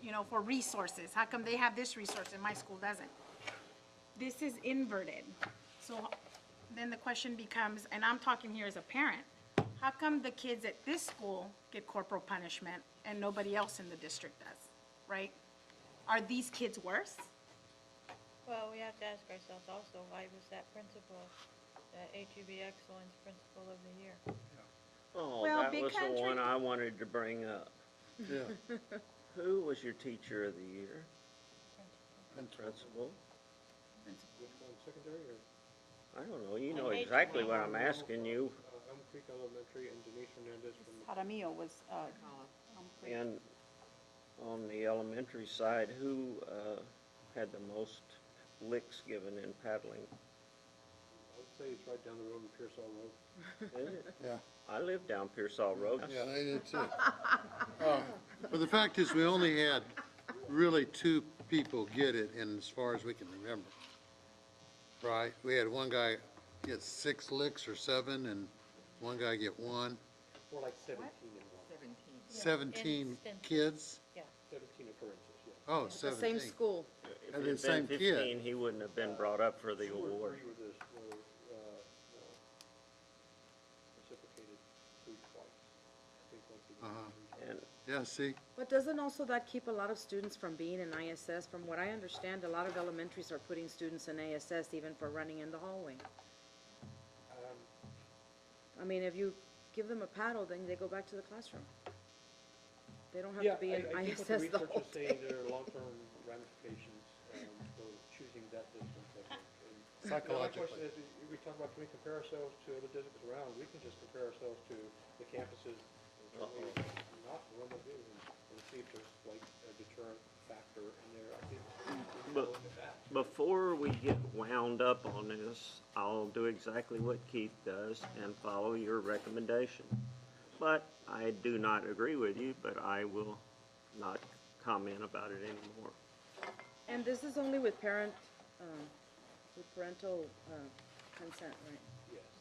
S3: you know, for resources, how come they have this resource and my school doesn't? This is inverted. So then the question becomes, and I'm talking here as a parent, how come the kids at this school get corporal punishment and nobody else in the district does, right? Are these kids worse?
S5: Well, we have to ask ourselves also, why was that principal, the HEB Excellence Principal of the Year?
S1: Oh,
S3: Well,
S1: that
S3: Big
S1: was the
S3: Country-
S1: one I wanted to bring up.
S6: Yeah.
S1: Who was your teacher of the year? Principal?
S13: Which one, secondary or?
S1: I don't know, you know exactly what I'm asking you.
S13: Elm Creek Elementary and Denise Hernandez from.
S14: Jaramillo was,
S1: And on the elementary side, who had the most licks given in paddling?
S13: I would say it's right down the road in Pearsall Road.
S1: Is it?
S6: Yeah.
S1: I live down Pearsall Road.
S6: Yeah, I did too. But the fact is, we only had really 2 people get it, and as far as we can remember. Right? We had one guy get 6 licks or 7, and one guy get 1.
S13: More like 17 in one.
S6: 17 kids?
S13: 17 occurrences, yeah.
S6: Oh,
S9: It's the
S6: 17.
S9: same school.
S1: If
S6: And
S1: it
S6: the
S1: had been
S6: same kid.
S1: 15, he wouldn't have been brought up for the
S13: 2 or
S1: award.
S13: 3 were reciprocated food twice. I think once he was-
S1: And
S6: Yeah, see?
S9: But doesn't also that keep a lot of students from being in ISS? From what I understand, a lot of elementaries are putting students in ASS even for running in the hallway. I mean, if you give them a paddle, then they go back to the classroom. They don't have
S13: Yeah,
S9: to be in
S13: I think what
S9: ISS
S13: the
S9: the
S13: research
S9: whole
S13: is saying
S9: day.
S13: there are long-term ramifications for choosing that distance, I think. And
S6: Psychologically.
S13: The other question is, we talk about, can we compare ourselves to other districts around? We can just compare ourselves to the campuses, not the one that do, and see if there's like a deterrent factor in there. I think we can
S1: But
S13: look at that.
S1: before we get wound up on this, I'll do exactly what Keith does and follow your recommendation. But I do not agree with you, but I will not comment about it anymore.
S9: And this is only with parental consent, right?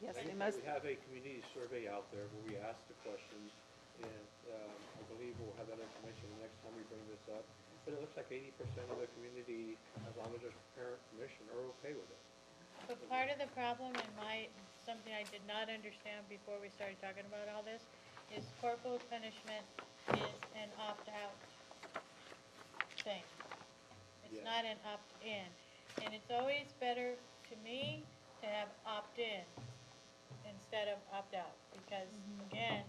S14: Yes, they
S13: And
S14: must-
S13: we have a community survey out there where we ask the questions, and I believe we'll have that information the next time we bring this up. But it looks like 80% of the community, as long as there's parent permission, are okay with it.
S5: But part of the problem something I did not understand before we started talking about all this, is corporal punishment is an opt-out thing. It's
S13: Yeah.
S5: not an opt-in. And it's always better to me to have opt-in instead of opt-out, because again,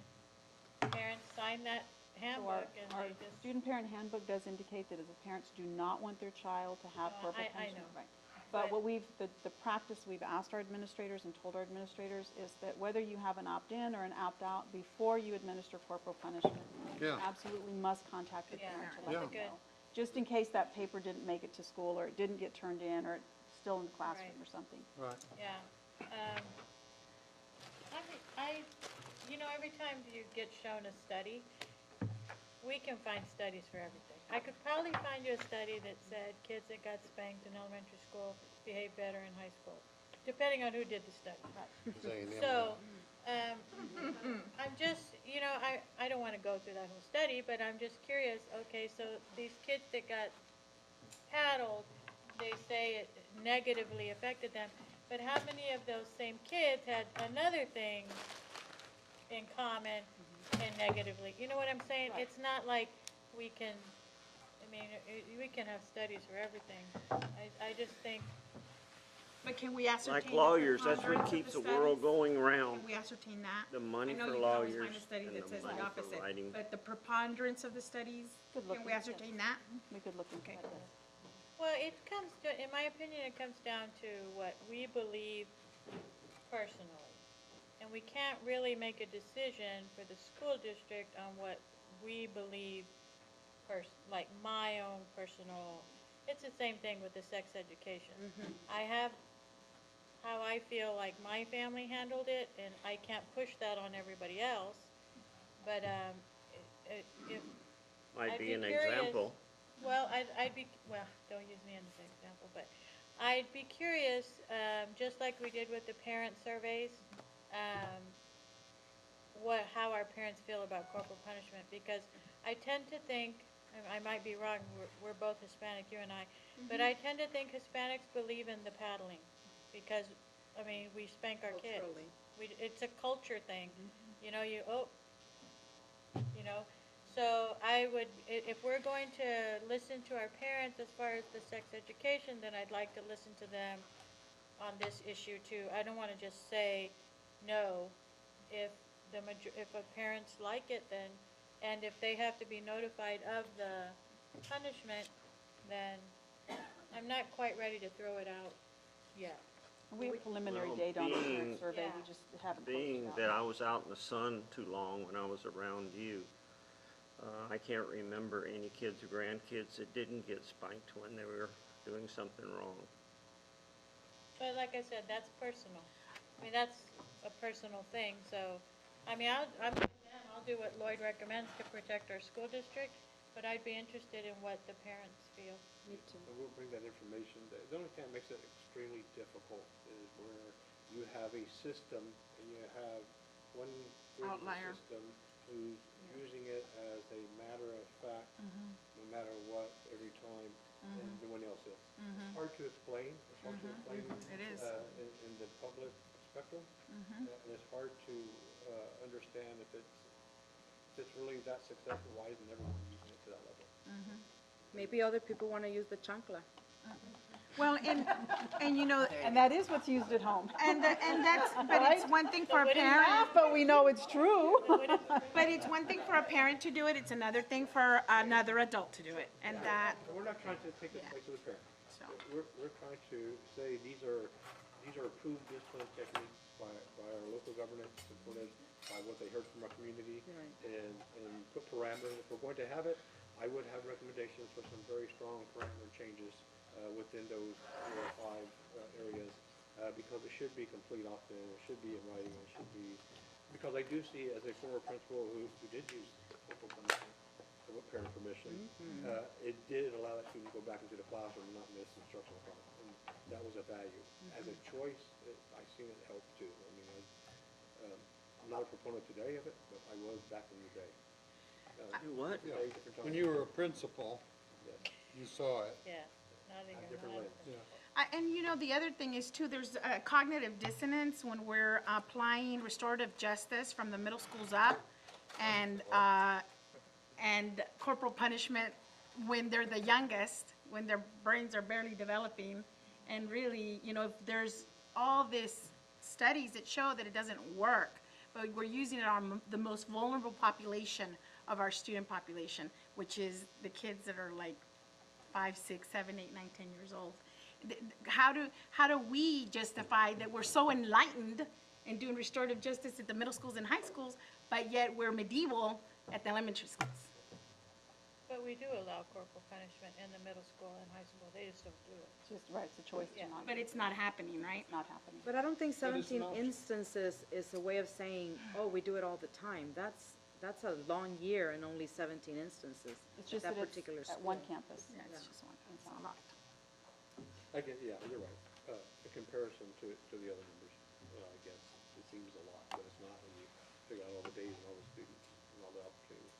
S5: parents sign that
S14: So
S5: handbook and
S14: our
S5: they just.
S14: student parent handbook does indicate that if the parents do not want their child to have
S5: No,
S14: corporal
S5: I
S14: punishment,
S5: know.
S14: right. But
S5: But-
S14: the practice we've asked our administrators and told our administrators is that whether you have an opt-in or an opt-out, before you administer corporal punishment, you
S6: Yeah.
S14: absolutely must contact the
S5: Yeah,
S14: parent to
S5: that's
S14: let
S5: a
S14: them
S5: good-
S14: know. Just in case that paper didn't make it to school, or it didn't get turned in, or it's still in the classroom
S5: Right.
S14: or something.
S6: Right.
S5: Yeah. Every time you get shown a study, we can find studies for everything. I could probably find you a study that said kids that got spanked in elementary school behave better in high school, depending on who did the study. So, I'm just, I don't want to go through that whole study, but I'm just curious, okay, so these kids that got paddled, they say it negatively affected them, but how many of those same kids had another thing in common and negatively? You know what I'm saying?
S14: Right.
S5: It's not like we can, we can have studies for everything. I just think,
S3: But can we ascertain?
S1: Like
S3: the
S1: lawyers, that's what
S3: preponderance of
S1: keeps the
S3: studies?
S1: world going round.
S3: Can we ascertain that?
S1: The money
S3: I know
S1: for
S3: you can always
S1: lawyers
S3: find a study
S1: and
S3: that
S1: the
S3: says
S1: money
S3: the
S1: for
S3: opposite,
S1: writing.
S3: but the preponderance of the studies,
S14: Could look
S3: can we
S14: into it.
S3: ascertain that?
S14: We could look into
S3: Okay.
S14: that.
S5: well, it comes to, in my opinion, it comes down to what we believe personally. And we can't really make a decision for the school district on what we believe, like my own personal, it's the same thing with the sex education. I have how I feel like my family handled it, and I can't push that on everybody else. But, if,
S1: Might
S5: I'd
S1: be
S5: be
S1: an
S5: curious.
S1: example.
S5: well, don't use me as an example, but I'd be curious, just like we did with the parent surveys, how our parents feel about corporal punishment, because I tend to think, and I might be wrong, we're both Hispanic, you and I, but I tend to think Hispanics believe in the paddling, because, we spank our kids.
S9: Culturally.
S5: It's a culture thing, so I would, if we're going to listen to our parents as far as the sex education, then I'd like to listen to them on this issue too. I don't wanna just say no. If if parents like it, then, and if they have to be notified of the punishment, then I'm not quite ready to throw it out yet.
S14: We have preliminary
S1: Well,
S14: data on the
S1: being-
S14: parent survey, we
S5: Yeah.
S14: just haven't closed it
S1: Being
S14: out.
S1: that I was out in the sun too long when I was around you, I can't remember any kids or grandkids that didn't get spanked when they were doing something wrong.
S5: But like I said, that's personal. That's a personal thing, so, I'll do what Lloyd recommends to protect our school district, but I'd be interested in what the parents feel.
S9: Me too.
S13: So we'll bring that information. The only thing that makes it extremely difficult is where you have a system and you have one group of the
S3: Outlier.
S13: system who's using it as a matter of fact, no matter what, every time, and no one else is. It's hard to explain. It's hard to explain.
S3: It is.
S13: In the public spectrum. And it's hard to understand if it's really that successful, why isn't everyone using it to that level?
S9: Maybe other people want to use the chancla.
S3: Well, and
S14: And that is what's used at home.
S3: but it's one thing for a parent,
S14: But we know it's true.
S3: but it's one thing for a parent to do it, it's another thing for another adult to do it, and that,
S13: And we're not trying to take the place of the parent.
S3: so.
S13: We're trying to say these are approved discipline techniques by our local government, supported by what they heard from our community, and put parameters. If we're going to have it, I would have recommendations for some very strong parameter changes within those 4 or 5 areas, because it should be complete opt-in, it should be in writing, it should be because I do see, as a former principal who did use corporal punishment, with parent permission, it did allow that student to go back into the classroom and not miss instructional class. And that was a value. As a choice, I've seen it help too. I mean, I'm not a proponent today of it, but I was back in the day.
S1: You what?
S6: Yeah.
S13: Very different
S6: When
S13: times.
S6: you were a principal,
S13: Yes.
S6: you saw it.
S5: Yeah, nodding your
S13: Different
S5: head.
S13: ways.
S3: Yeah. And you know, the other thing is too, there's cognitive dissonance when we're applying restorative justice from the middle schools up and corporal punishment when they're the youngest, when their brains are barely developing. And really, you know, there's all this studies that show that it doesn't work, but we're using it on the most vulnerable population of our student population, which is the kids that are like 5, 6, 7, 8, 9, 10 years old. How do we justify that we're so enlightened in doing restorative justice at the middle schools and high schools, but yet we're medieval at the elementary schools?
S5: But we do allow corporal punishment in the middle school and high school, they just don't do it.
S14: It's just, right, it's a choice to not,
S3: But it's not happening, right?
S14: not happening.
S9: But I don't think
S6: But it's
S9: 17
S6: an option.
S9: instances is a way of saying, oh, we do it all the time. That's a long year and only 17 instances
S14: It's
S9: at
S14: just
S9: that
S14: that
S9: particular
S14: it's at
S9: school.
S14: one campus.
S3: Yeah, it's just one, it's a lot.
S13: I get, yeah, you're right. The comparison to the other numbers, I guess, it seems a lot, but it's not when you figure out all the days and all the students and all the opportunities.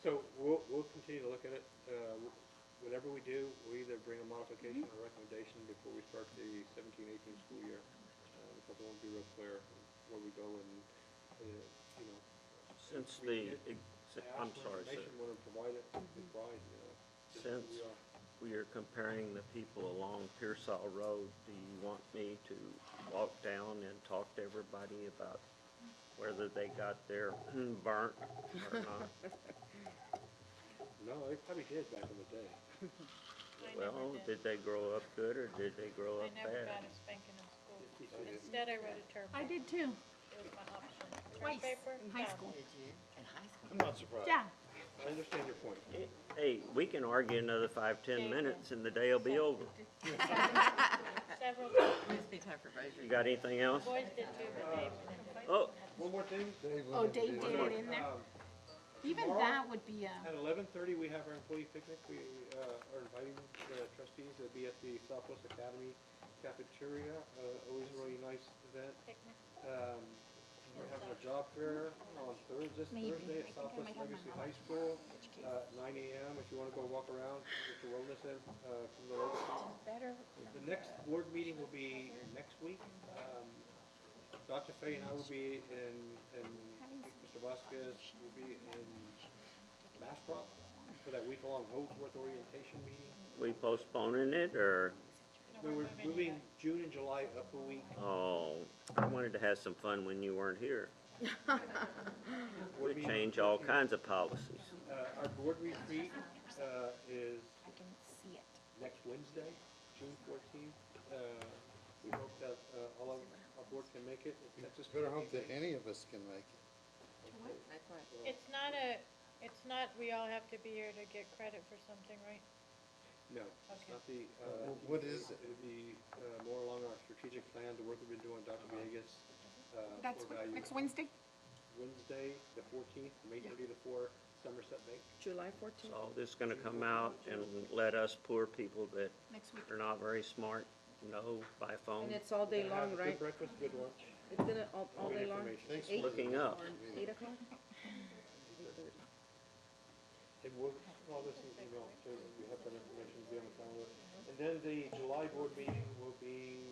S13: So we'll continue to look at it. Whatever we do, we'll either bring a modification or recommendation before we start the 17-18 school year. Because I want to be real clear where we go and, you know.
S1: Since
S13: we
S1: the,
S13: get-
S1: I'm
S13: ask for
S1: sorry, sir.
S13: information, want to provide it, we provide, you know. Just who
S1: Since
S13: we are.
S1: we are comparing the people along Pearsall Road, do you want me to walk down and talk to everybody about whether they got their burnt or not?
S13: No, they probably did back in the day.
S5: I
S1: Well,
S5: never did.
S1: did they grow up good or did they grow
S5: I
S1: up
S5: never got
S1: bad?
S5: a spanking in school. Instead, I wrote a term.
S3: I did too,
S5: It was my option. Term
S3: twice
S5: paper?
S3: in high
S5: No.
S3: school.
S6: I'm not surprised.
S3: Yeah.
S13: I understand your point.
S1: Hey, we can argue another 5-10 minutes and the day will be over.
S5: Several times.
S1: You got anything else?
S5: Boys did too, but Dave didn't.
S1: Oh,
S13: One more thing.
S3: Oh, Dave did it in there? Even
S13: Tomorrow,
S3: that would be
S13: At 11:30, we have our employee picnic. We are inviting the trustees to be at the Southwest Academy cafeteria. Always a really nice event.
S5: Picnic.
S13: We're having a job fair on this Thursday at Southwest Legacy High School, 9 a.m. If you want to go walk around, get your wellness in from the local.
S3: better.
S13: The next board meeting will be next week. Dr. Fay and I will be in Mr. Vasquez will be in Bastrop for that week-long Holdsworth orientation meeting.
S1: we postponing it or,
S13: We were moving June and July up a week.
S1: oh, I wanted to have some fun when you weren't here.
S13: Board
S1: We
S13: meeting-
S1: change all kinds of policies.
S13: Our board retreat is
S3: I can see it.
S13: next Wednesday, June 14th. We hope that all of our board can make it. Texas
S6: Better hope that
S13: Community-
S6: any of us can make it.
S5: It's not, we all have to be here to get credit for something, right?
S13: No, it's
S5: Okay.
S13: not the.
S6: What is it?
S13: It'd be more along our strategic plan, the work we've been doing, Dr. Vegas.
S3: That's
S13: core value.
S3: next Wednesday?
S13: Wednesday, the 14th, from 8:30 to 4, Somerset Bank.
S9: July 14th?
S1: So this gonna come out and let us poor people that
S3: Next week.
S1: are not very smart know by phone,
S9: And it's all day
S13: Have
S9: long,
S13: a
S9: right?
S13: Good breakfast, good lunch.
S9: It's gonna, all
S13: Good
S9: day long?
S13: information.
S6: Thanks for
S9: Eight?
S1: looking up.
S9: 8 o'clock?
S13: And we'll, all this is, you know, so we have that information to be on the calendar. And then the July board meeting will be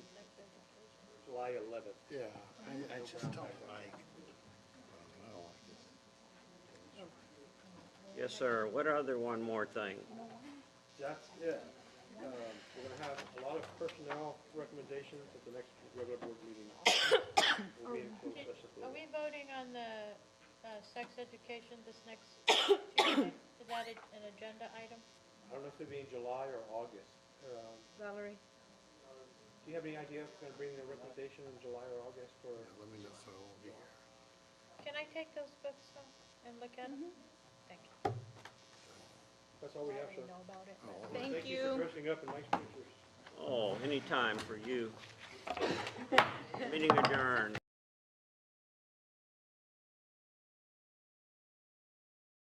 S13: July 11th.
S6: Yeah, I just don't like, I don't like this.
S1: Yes, sir. What other one more thing?
S13: That's it. We're gonna have a lot of personnel recommendations at the next regular board meeting. We'll be in closed session for
S5: Are
S13: that.
S5: we voting on the sex education this next Tuesday? Is that an agenda item?
S13: I don't know if it'll be in July or August.
S9: Valerie?
S13: Do you have any idea if we're gonna bring in a recommendation in July or August or?
S6: Let me know so I won't be here.
S5: Can I take those books home and look at them? Thank you.
S13: That's all we
S5: I
S13: have, sir.
S5: already know about it.
S3: Thank
S13: For
S3: you.
S13: dressing up in nice pictures.
S1: Oh, anytime for you. Meeting adjourned.